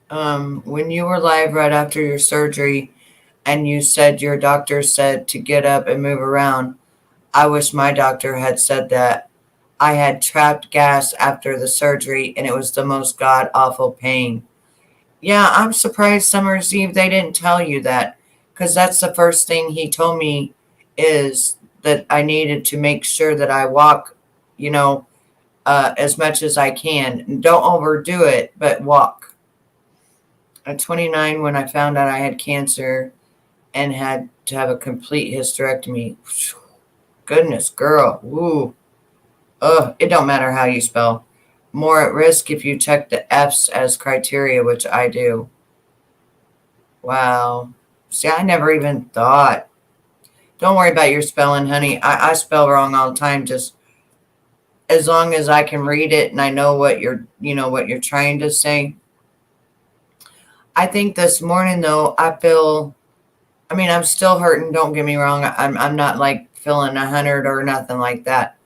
When you were live right after your surgery and you said your doctor said to get up and move around, I wish my doctor had said that. I had trapped gas after the surgery and it was the most god awful pain. Yeah, I'm surprised Summer's Eve they didn't tell you that, because that's the first thing he told me is that I needed to make sure that I walk, you know, as much as I can. Don't overdo it, but walk. At 29, when I found out I had cancer and had to have a complete hysterectomy, goodness, girl, ooh, it don't matter how you spell. More at risk if you check the F's as criteria, which I do. Wow. See, I never even thought. Don't worry about your spelling, honey. I spell wrong all the time. Just as long as I can read it and I know what you're trying to say. I think this morning though, I'm still hurting. Don't get me wrong. I'm not like feeling 100 or nothing like that.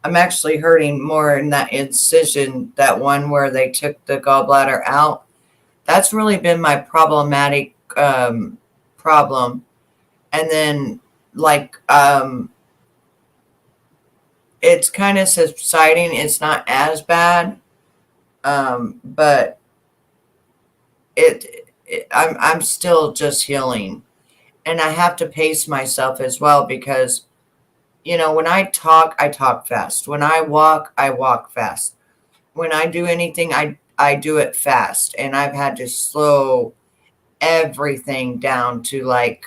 I'm actually hurting more in that incision, that one where they took the gallbladder out. That's really been my problematic problem. And then like it's kind of subsiding. It's not as bad, but I'm still just healing, and I have to pace myself as well because when I talk fast. When I walk fast. When I do anything, I do it fast, and I've had to slow everything down to like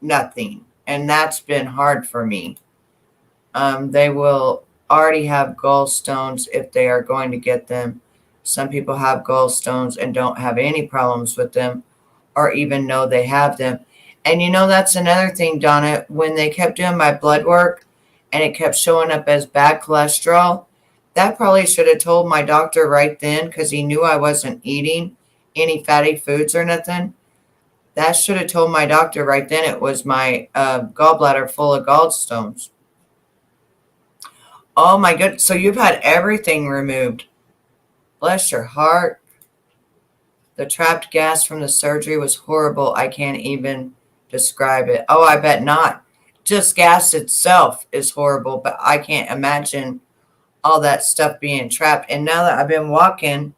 nothing, and that's been hard for me. They will already have gallstones if they are going to get them. Some people have gallstones and don't have any problems with them or even know they have them. And that's another thing, Donna, when they kept doing my blood work and it kept showing up as bad cholesterol, that probably should have told my doctor right then because he knew I wasn't eating any fatty foods or nothing. That should have told my doctor right then it was my gallbladder full of gallstones. Oh my goodness. So you've had everything removed. Bless your heart. The trapped gas from the surgery was horrible. I can't even describe it. Oh, I bet not. Just gas itself is horrible, but I can't imagine all that stuff being trapped. And now that I've been walking,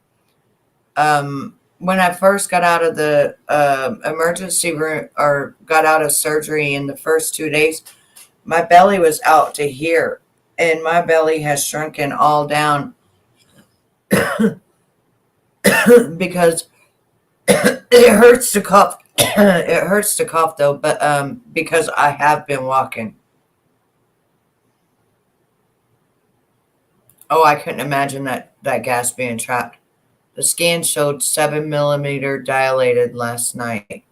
when I first got out of the emergency room or got out of surgery in the first 2 days, my belly was out to here, and my belly has shrunken all down because it hurts to cough. It hurts to cough though, but because I have been walking. Oh, I couldn't imagine that gas being trapped. The scan showed 7 millimeter dilated last night.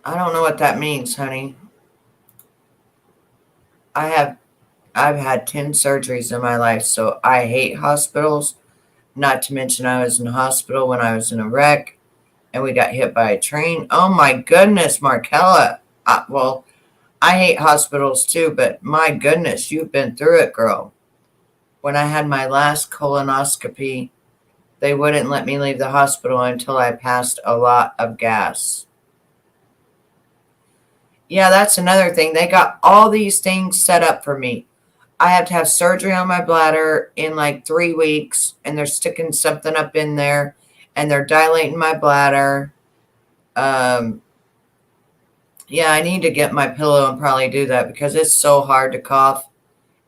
I don't know what that means, honey. I've had 10 surgeries in my life, so I hate hospitals. Not to mention I was in the hospital when I was in a wreck and we got hit by a train. Oh my goodness, Markella. Well, I hate hospitals too, but my goodness, you've been through it, girl. When I had my last colonoscopy, they wouldn't let me leave the hospital until I passed a lot of gas. Yeah, that's another thing. They got all these things set up for me. I have to have surgery on my bladder in like 3 weeks, and they're sticking something up in there, and they're dilating my bladder. Yeah, I need to get my pillow and probably do that because it's so hard to cough.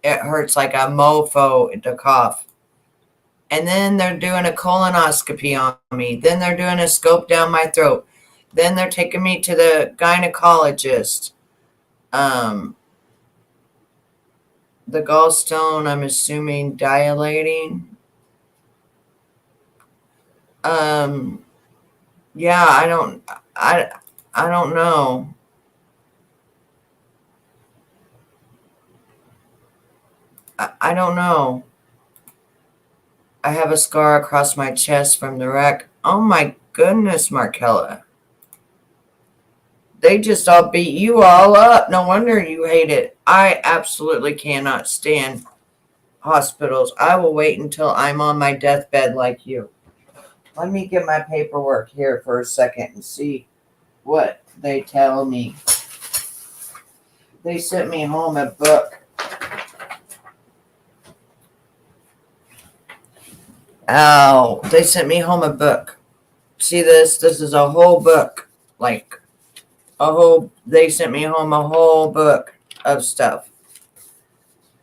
It hurts like a mofo to cough. And then they're doing a colonoscopy on me. Then they're doing a scope down my throat. Then they're taking me to the gynecologist. The gallstone, I'm assuming, dilating. Yeah, I don't know. I don't know. I have a scar across my chest from the wreck. Oh my goodness, Markella. They just all beat you all up. No wonder you hate it. I absolutely cannot stand hospitals. I will wait until I'm on my deathbed like you. Let me get my paperwork here for a second and see what they tell me. They sent me home a book. Ow. They sent me home a book. See this? This is a whole book. Like they sent me home a whole book of stuff.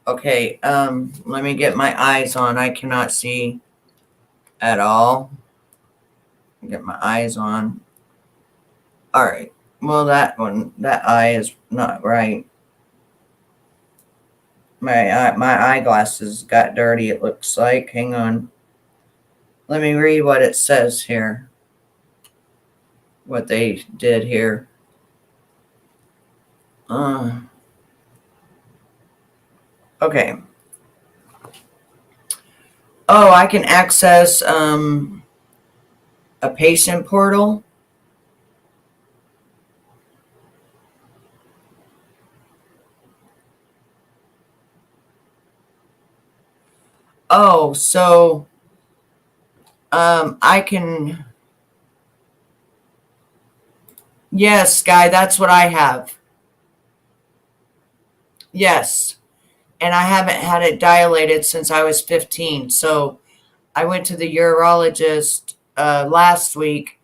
Okay, let me get my eyes on. I cannot see at all. Get my eyes on. All right. Well, that eye is not right. My eyeglasses got dirty, it looks like. Hang on. Let me read what it says here. What they did here. Okay. Oh, I can access a patient portal. Oh, so I can. Yes, Guy, that's what I have. Yes. And I haven't had it dilated since I was 15. So I went to the urologist last week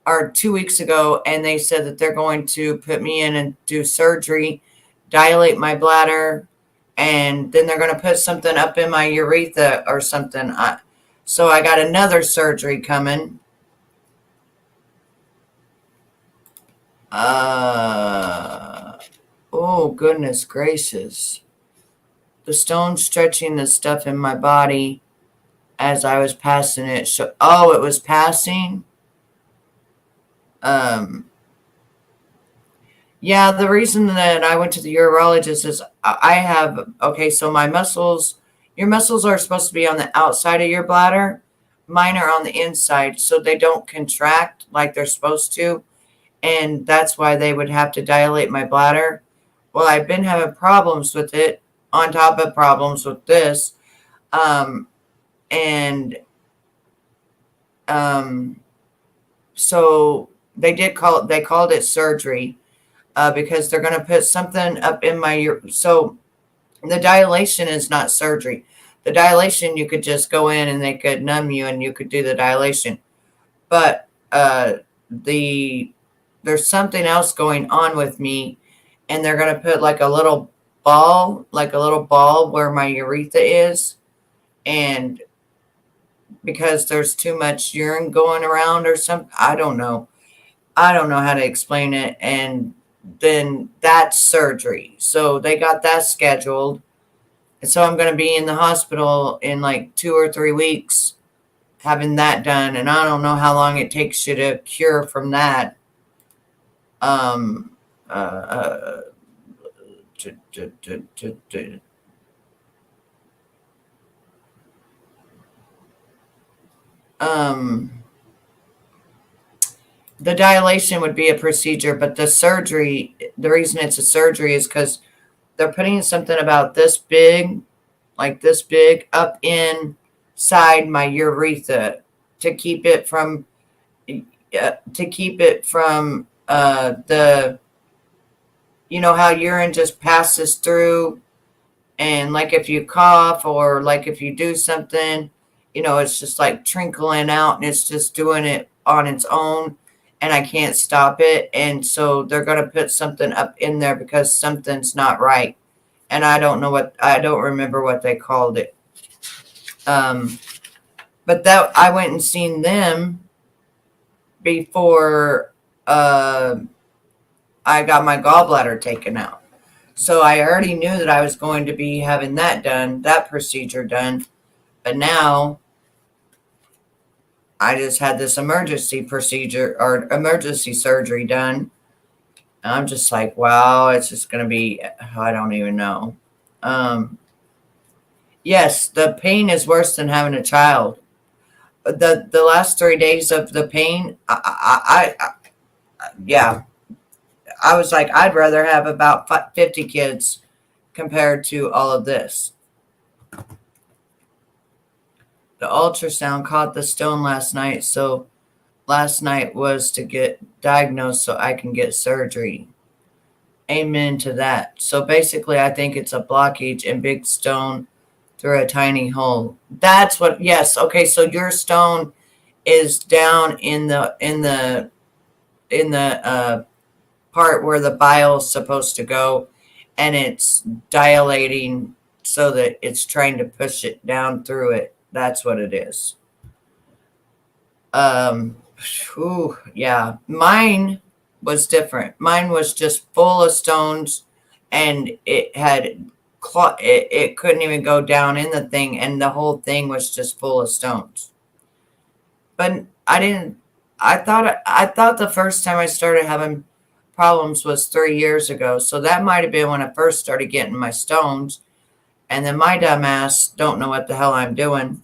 or 2 weeks ago, and they said that they're going to put me in and do surgery, dilate my bladder, and then they're going to put something up in my urethra or something. So I got another surgery coming. Oh, goodness gracious. The stone stretching the stuff in my body as I was passing it. Oh, it was passing? Yeah, the reason that I went to the urologist is I have, okay, so my muscles, your muscles are supposed to be on the outside of your bladder. Mine are on the inside, so they don't contract like they're supposed to. And that's why they would have to dilate my bladder. Well, I've been having problems with it on top of problems with this. And so they called it surgery because they're going to put something up in so the dilation is not surgery. The dilation, you could just go in and they could numb you and you could do the dilation. But there's something else going on with me, and they're going to put like a little ball where my urethra is, and because there's too much urine going around or something, I don't know how to explain it. And then that's surgery, so they got that scheduled, and so I'm going to be in the hospital in like 2 or 3 weeks having that done, and I don't know how long it takes you to cure from that. the dilation would be a procedure, but the surgery, the reason it's a surgery is because they're putting something about this big, like this big, up inside my urethra to keep it from the, you know how urine just passes through, and like if you cough or like if you do something, you know, it's just like trickling out and it's just doing it on its own, and I can't stop it. And so they're going to put something up in there because something's not right. And I don't remember what they called it. But that I went and seen them before I got my gallbladder taken out. So I already knew that I was going to be having that done, that procedure done. But now I just had this emergency procedure or emergency surgery done. And I'm just like, wow, it's just going to be, I don't even know. Yes, the pain is worse than having a child. The last 3 days of the pain, yeah, I was like, I'd rather have about 50 kids compared to all of this. The ultrasound caught the stone last night, so last night was to get diagnosed so I can get surgery. Amen to that. So basically, I think it's a blockage and big stone through a tiny hole. That's what, yes. Okay, so your stone is down in the part where the bile is supposed to go, and it's dilating so that it's trying to push it down through it. That's what it is. Yeah. Mine was different. Mine was just full of stones, and it had it couldn't even go down in the thing, and the whole thing was just full of stones. But I thought the first time I started having problems was 3 years ago. So that might have been when I first started getting my stones. And then my dumb ass don't know what the hell I'm doing.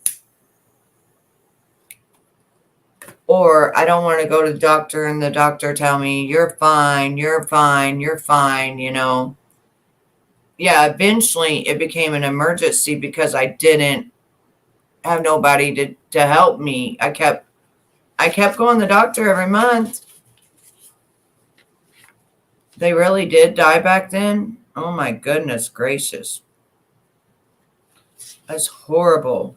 Or I don't want to go to the doctor and the doctor tell me, you're fine, you're fine, you're fine, you know. Yeah, eventually it became an emergency because I didn't have nobody to help me. I kept going to the doctor every month. They really did die back then? Oh my goodness gracious. That's horrible.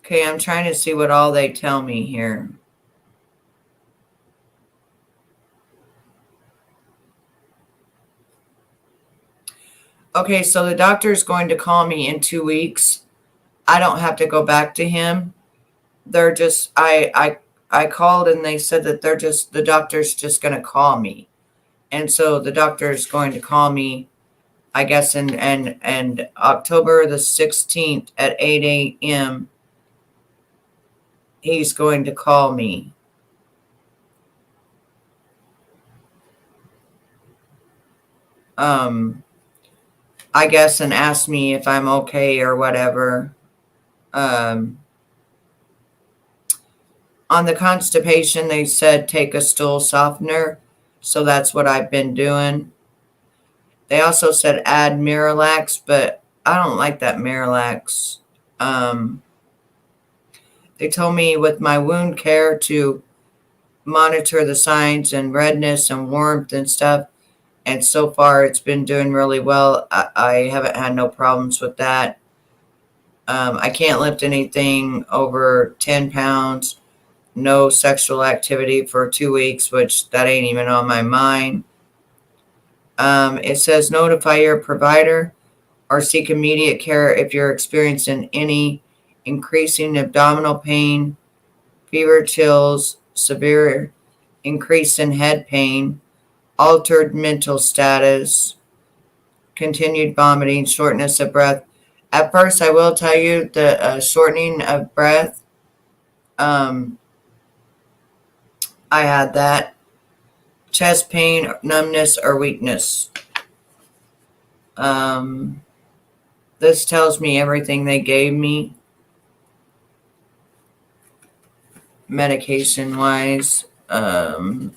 Okay, I'm trying to see what all they tell me here. Okay, so the doctor is going to call me in 2 weeks. I don't have to go back to him. They're just, I called and they said that the doctor's just going to call me. And so the doctor is going to call me, I guess, in October the 16th at 8 a.m. He's going to call me. I guess, and ask me if I'm okay or whatever. On the constipation, they said take a stool softener. So that's what I've been doing. They also said add Miralax, but I don't like that Miralax. They told me with my wound care to monitor the signs and redness and warmth and stuff. And so far, it's been doing really well. I haven't had no problems with that. I can't lift anything over 10 pounds. No sexual activity for 2 weeks, which that ain't even on my mind. It says notify your provider or seek immediate care if you're experiencing any increasing abdominal pain, fever, chills, severe increase in head pain, altered mental status, continued vomiting, shortness of breath. At first, I will tell you the shortening of breath, I had that. Chest pain, numbness, or weakness. This tells me everything they gave me, medication wise. And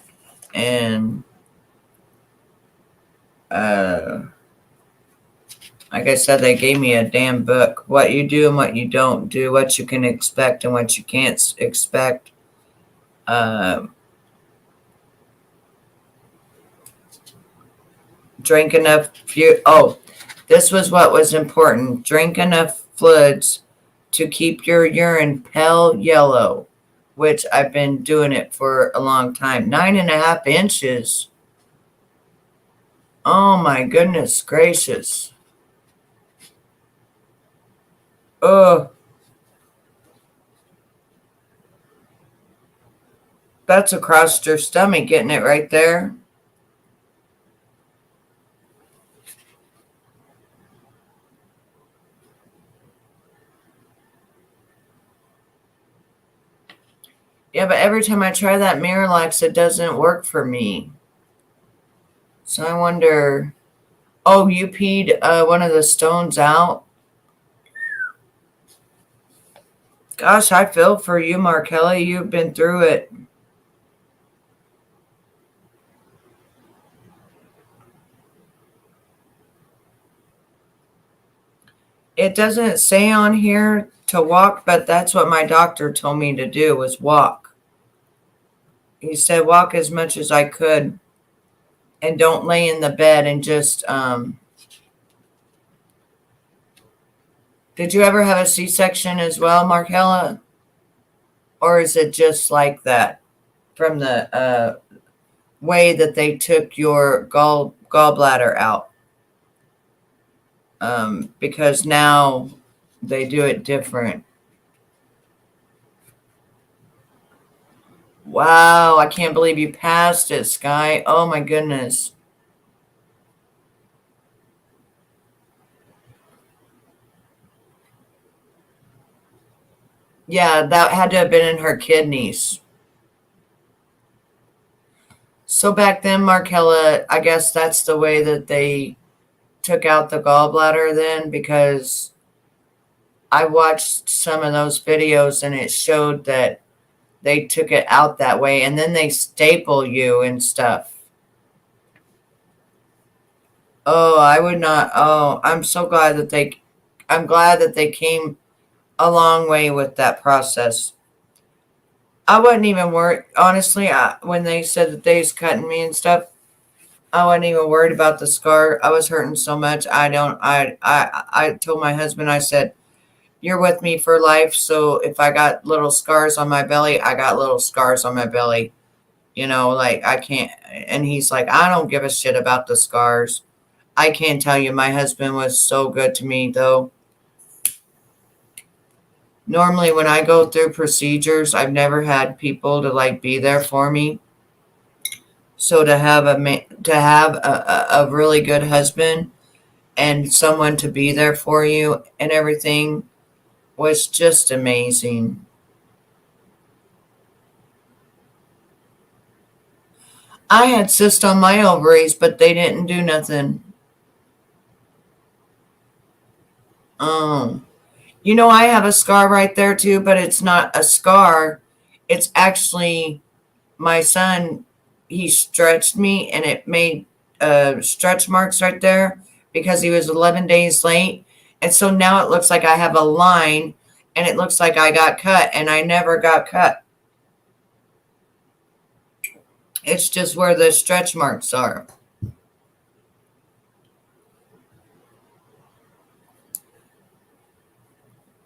like I said, they gave me a damn book. What you do and what you don't do, what you can expect and what you can't expect. Drink enough. This was what was important. Drink enough fluids to keep your urine pale yellow, which I've been doing it for a long time. 9.5 inches. Oh my goodness gracious. Oh, that's across your stomach, getting it right there. Yeah, but every time I try that Miralax, it doesn't work for me. So I wonder. Oh, you peed one of the stones out? Gosh, I feel for you, Markella. You've been through it. It doesn't say on here to walk, but that's what my doctor told me to do, was walk. He said walk as much as I could and don't lay in the bed and just Did you ever have a C-section as well, Markella? Or is it just like that from the way that they took your gallbladder out? Because now they do it different. Wow, I can't believe you passed it, Sky. Oh my goodness. Yeah, that had to have been in her kidneys. So back then, Markella, I guess that's the way that they took out the gallbladder then, because I watched some of those videos and it showed that they took it out that way, and then they staple you and stuff. Oh, I would not. Oh, I'm glad that they came a long way with that process. I wasn't even worried, honestly, when they said that they was cutting me and stuff. I wasn't even worried about the scar. I was hurting so much. I told my husband, I said, you're with me for life. So if I got little scars on my belly, I got little scars on my belly. Like I can't. And he's like, I don't give a shit about the scars. I can't tell you, my husband was so good to me, though. Normally, when I go through procedures, I've never had people to be there for me. So to have a really good husband and someone to be there for you and everything was just amazing. I had cysts on my ovaries, but they didn't do nothing. I have a scar right there too, but it's not a scar. It's actually my son. He stretched me and it made stretch marks right there because he was 11 days late. And so now it looks like I have a line and it looks like I got cut, and I never got cut. It's just where the stretch marks are.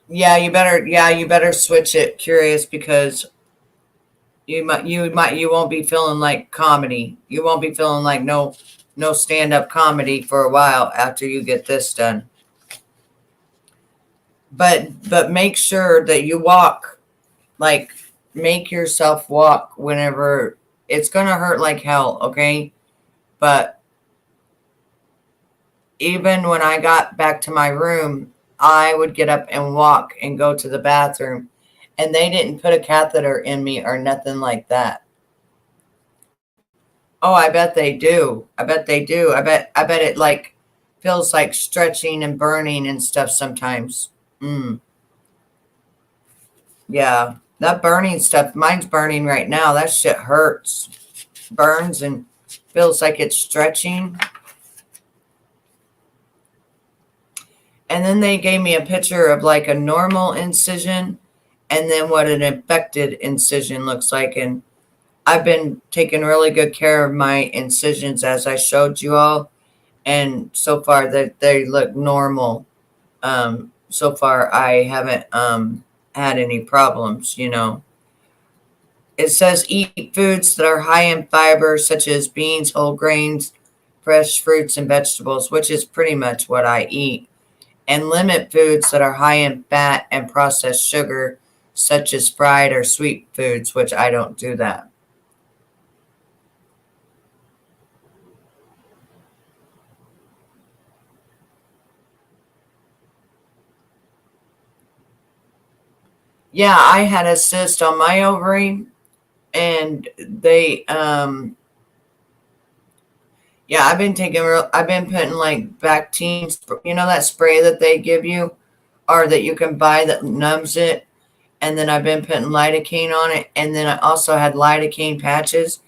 Yeah, you better switch it, Curious, because you won't be feeling like comedy. You won't be feeling like no stand-up comedy for a while after you get this done. But make sure that you walk, make yourself walk whenever. It's gonna hurt like hell, okay? But even when I got back to my room, I would get up and walk and go to the bathroom, and they didn't put a catheter in me or nothing like that. Oh, I bet they do. I bet it feels like stretching and burning and stuff sometimes. Yeah, that burning stuff, mine's burning right now. That shit hurts. Burns and feels like it's stretching. And then they gave me a picture of like a normal incision and then what an infected incision looks like. And I've been taking really good care of my incisions as I showed you all. And so far they look normal. So far I haven't had any problems, you know. It says eat foods that are high in fiber, such as beans, whole grains, fresh fruits, and vegetables, which is pretty much what I eat. And limit foods that are high in fat and processed sugar, such as fried or sweet foods, which I don't do that. Yeah, I had a cyst on my ovary, and they yeah, I've been putting like Bactine, you know, that spray that they give you or that you can buy that numbs it. And then I've been putting lidocaine on it. And then I also had lidocaine patches,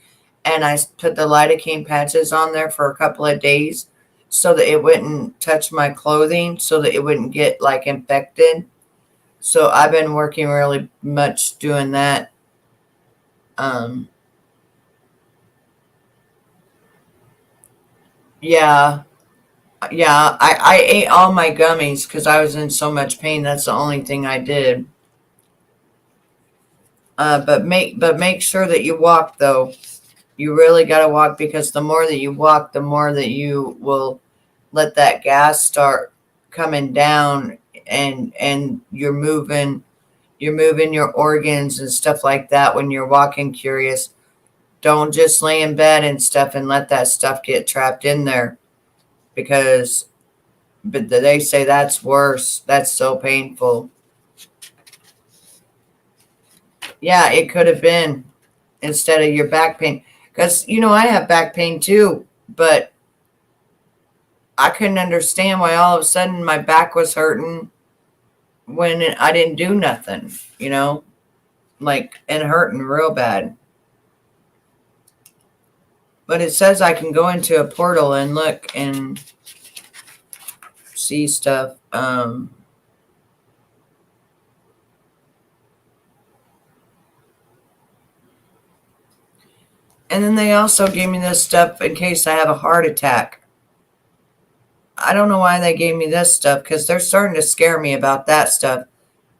and I put the lidocaine patches on there for a couple of days so that it wouldn't touch my clothing, so that it wouldn't get like infected. So I've been working really much doing that. Um, yeah, yeah. I ate all my gummies because I was in so much pain. That's the only thing I did. But make sure that you walk though. You really got to walk, because the more that you walk, the more that you will let that gas start coming down, and you're moving your organs and stuff like that when you're walking. Curious. Don't just lay in bed and stuff and let that stuff get trapped in there, because but they say that's worse. That's so painful. Yeah, it could have been instead of your back pain. Because, you know, I have back pain too, but I couldn't understand why all of a sudden my back was hurting when I didn't do nothing, you know, like, and hurting real bad. But it says I can go into a portal and look and see stuff. And then they also gave me this stuff in case I have a heart attack. I don't know why they gave me this stuff, because they're starting to scare me about that stuff.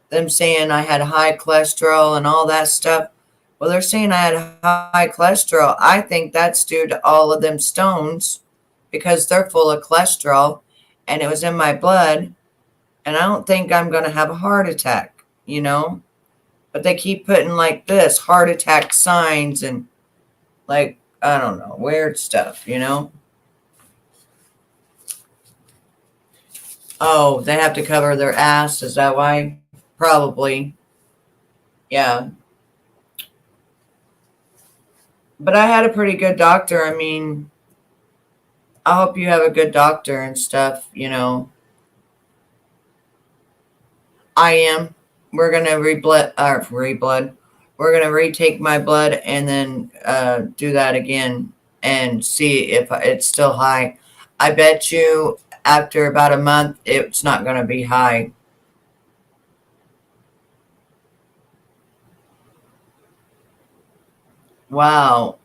Them saying I had high cholesterol and all that stuff. Well, they're saying I had high cholesterol. I think that's due to all of them stones, because they're full of cholesterol and it was in my blood. And I don't think I'm going to have a heart attack, you know. But they keep putting like this heart attack signs and like, I don't know, weird stuff, you know. Oh, they have to cover their ass. Is that why? Probably. Yeah. But I had a pretty good doctor. I mean, I hope you have a good doctor and stuff, you know. I am. We're going to reblood. We're going to retake my blood and then do that again and see if it's still high. I bet you after about a month, it's not going to be high. Wow.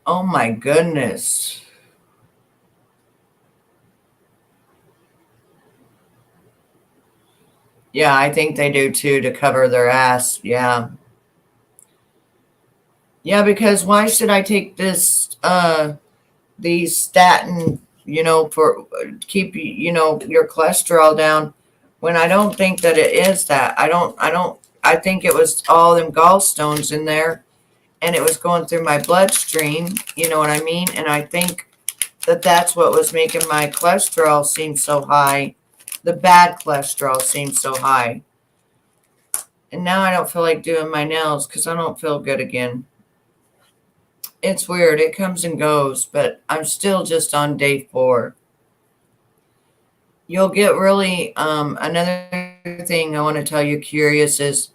Oh my goodness. Yeah, I think they do too, to cover their ass. Yeah. Yeah, because why should I take these statin, you know, for keep, you know, your cholesterol down, when I don't think that it is that. I think it was all them gallstones in there, and it was going through my bloodstream, you know what I mean? And I think that that's what was making my cholesterol seem so high. The bad cholesterol seemed so high. And now I don't feel like doing my nails because I don't feel good again. It's weird. It comes and goes, but I'm still just on day 4. You'll get really, another thing I want to tell you curious is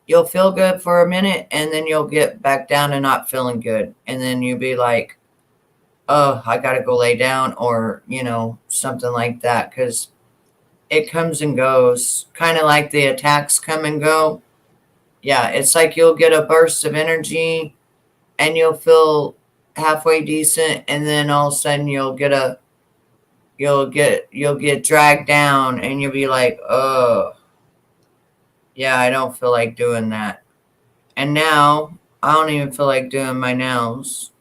you'll feel good for a minute and then you'll get back down to not feeling good. And then you'll be like, oh, I got to go lay down or, something like that. Cause it comes and goes kind of like the attacks come and go. Yeah. It's like you'll get a burst of energy and you'll feel halfway decent. And then all of a sudden you'll get dragged down and you'll be like, oh, yeah, I don't feel like doing that. And now I don't even feel like doing my nails.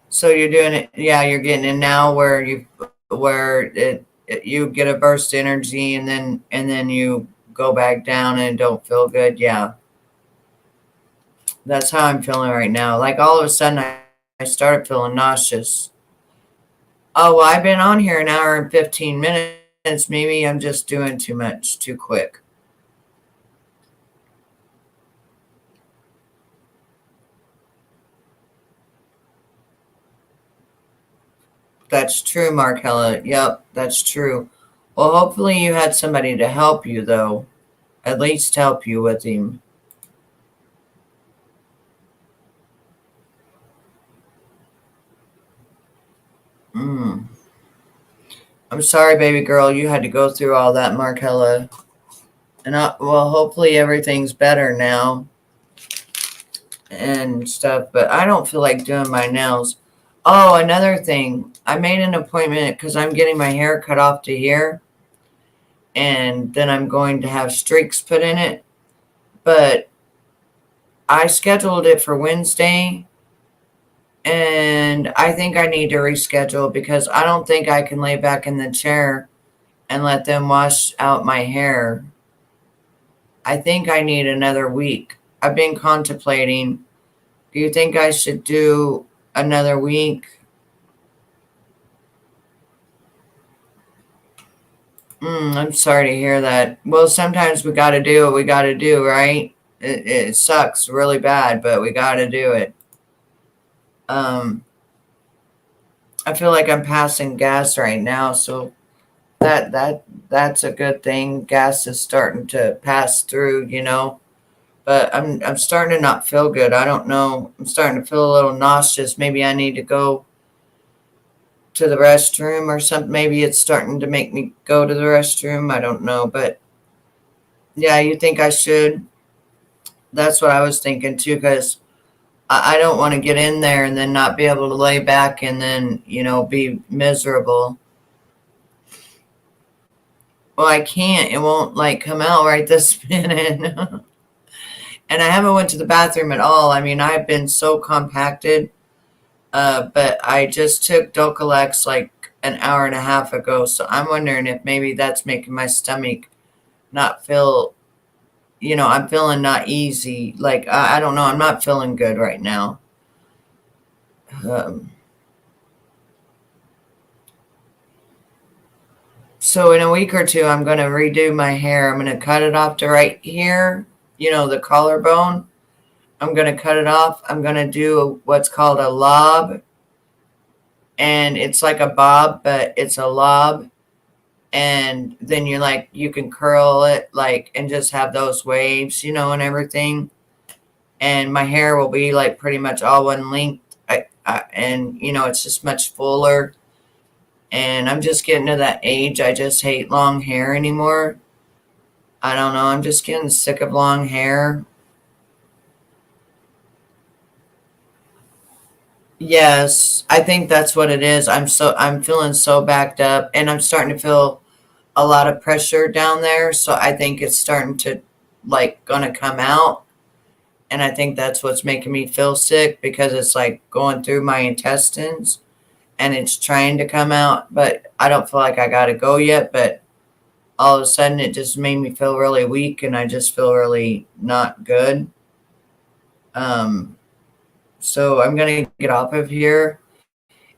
So you're doing it, yeah, you're getting it now where you get a burst of energy and then you go back down and don't feel good. Yeah. That's how I'm feeling right now. Like all of a sudden I started feeling nauseous. Oh, well, I've been on here an hour and 15 minutes. Maybe I'm just doing too much, too quick. That's true, Markella. Yep, that's true. Well, hopefully you had somebody to help you, though. At least help you with him. I'm sorry, baby girl, you had to go through all that, Markella. And well, hopefully everything's better now and stuff. But I don't feel like doing my nails. Oh, another thing. I made an appointment because I'm getting my hair cut off to here. And then I'm going to have streaks put in it. But I scheduled it for Wednesday. And I think I need to reschedule because I don't think I can lay back in the chair and let them wash out my hair. I think I need another week. I've been contemplating. Do you think I should do another week? I'm sorry to hear that. Well, sometimes we got to do what we got to do, right? It sucks really bad, but we got to do it. I feel like I'm passing gas right now, so that's a good thing. Gas is starting to pass through, But I'm starting to not feel good. I don't know. I'm starting to feel a little nauseous. Maybe I need to go to the restroom or something. Maybe it's starting to make me go to the restroom. I don't know, but yeah, you think I should? That's what I was thinking too, because I don't want to get in there and then not be able to lay back and then, be miserable. Well, I can't. It won't come out right this minute. And I haven't went to the bathroom at all. I mean, I've been so compacted. But I just took Docalex an hour and a half ago. So I'm wondering if maybe that's making my stomach not feel, I'm feeling not easy. I don't know. I'm not feeling good right now. So in a week or two, I'm going to redo my hair. I'm going to cut it off to right here, the collarbone. I'm going to cut it off. I'm going to do what's called a lob. And it's like a bob, but it's a lob. And then you can curl it and just have those waves, and everything. And my hair will be pretty much all one length. And it's just much fuller. And I'm just getting to that age. I just hate long hair anymore. I don't know. I'm just getting sick of long hair. Yes, I think that's what it is. I'm feeling so backed up and I'm starting to feel a lot of pressure down there. So I think it's starting to gonna come out. And I think that's what's making me feel sick because it's going through my intestines and it's trying to come out, but I don't feel like I gotta go yet. But all of a sudden it just made me feel really weak and I just feel really not good. So I'm going to get off of here.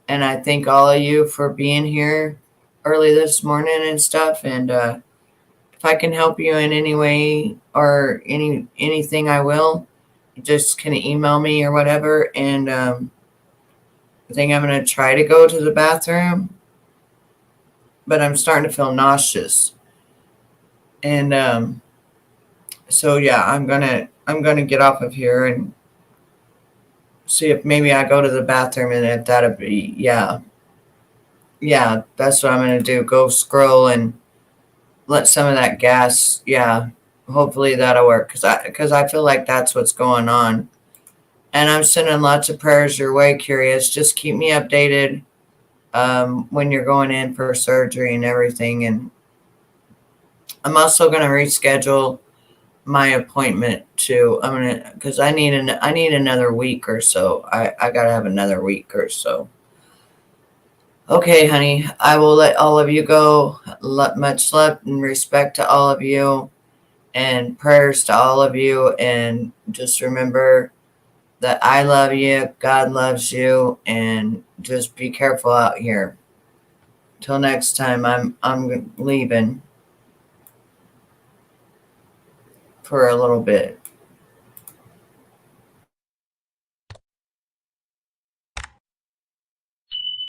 And I thank all of you for being here early this morning and stuff. And if I can help you in any way or anything, I will. just can email me or whatever. And I think I'm going to try to go to the bathroom, but I'm starting to feel nauseous. And so yeah, I'm gonna get off of here and see if maybe I go to the bathroom, and if that'll be, yeah, that's what I'm gonna do. Go scroll and let some of that gas, yeah, hopefully that'll work, because I feel like that's what's going on. And I'm sending lots of prayers your way, Curious. Just keep me updated when you're going in for surgery and everything. And I'm also going to reschedule my appointment too. Because I need another week or so. I got to have another week or so. Okay, honey, I will let all of you go. Much love and respect to all of you, and prayers to all of you. And just remember that I love you, God loves you, and just be careful out here. Till next time, I'm leaving for a little bit.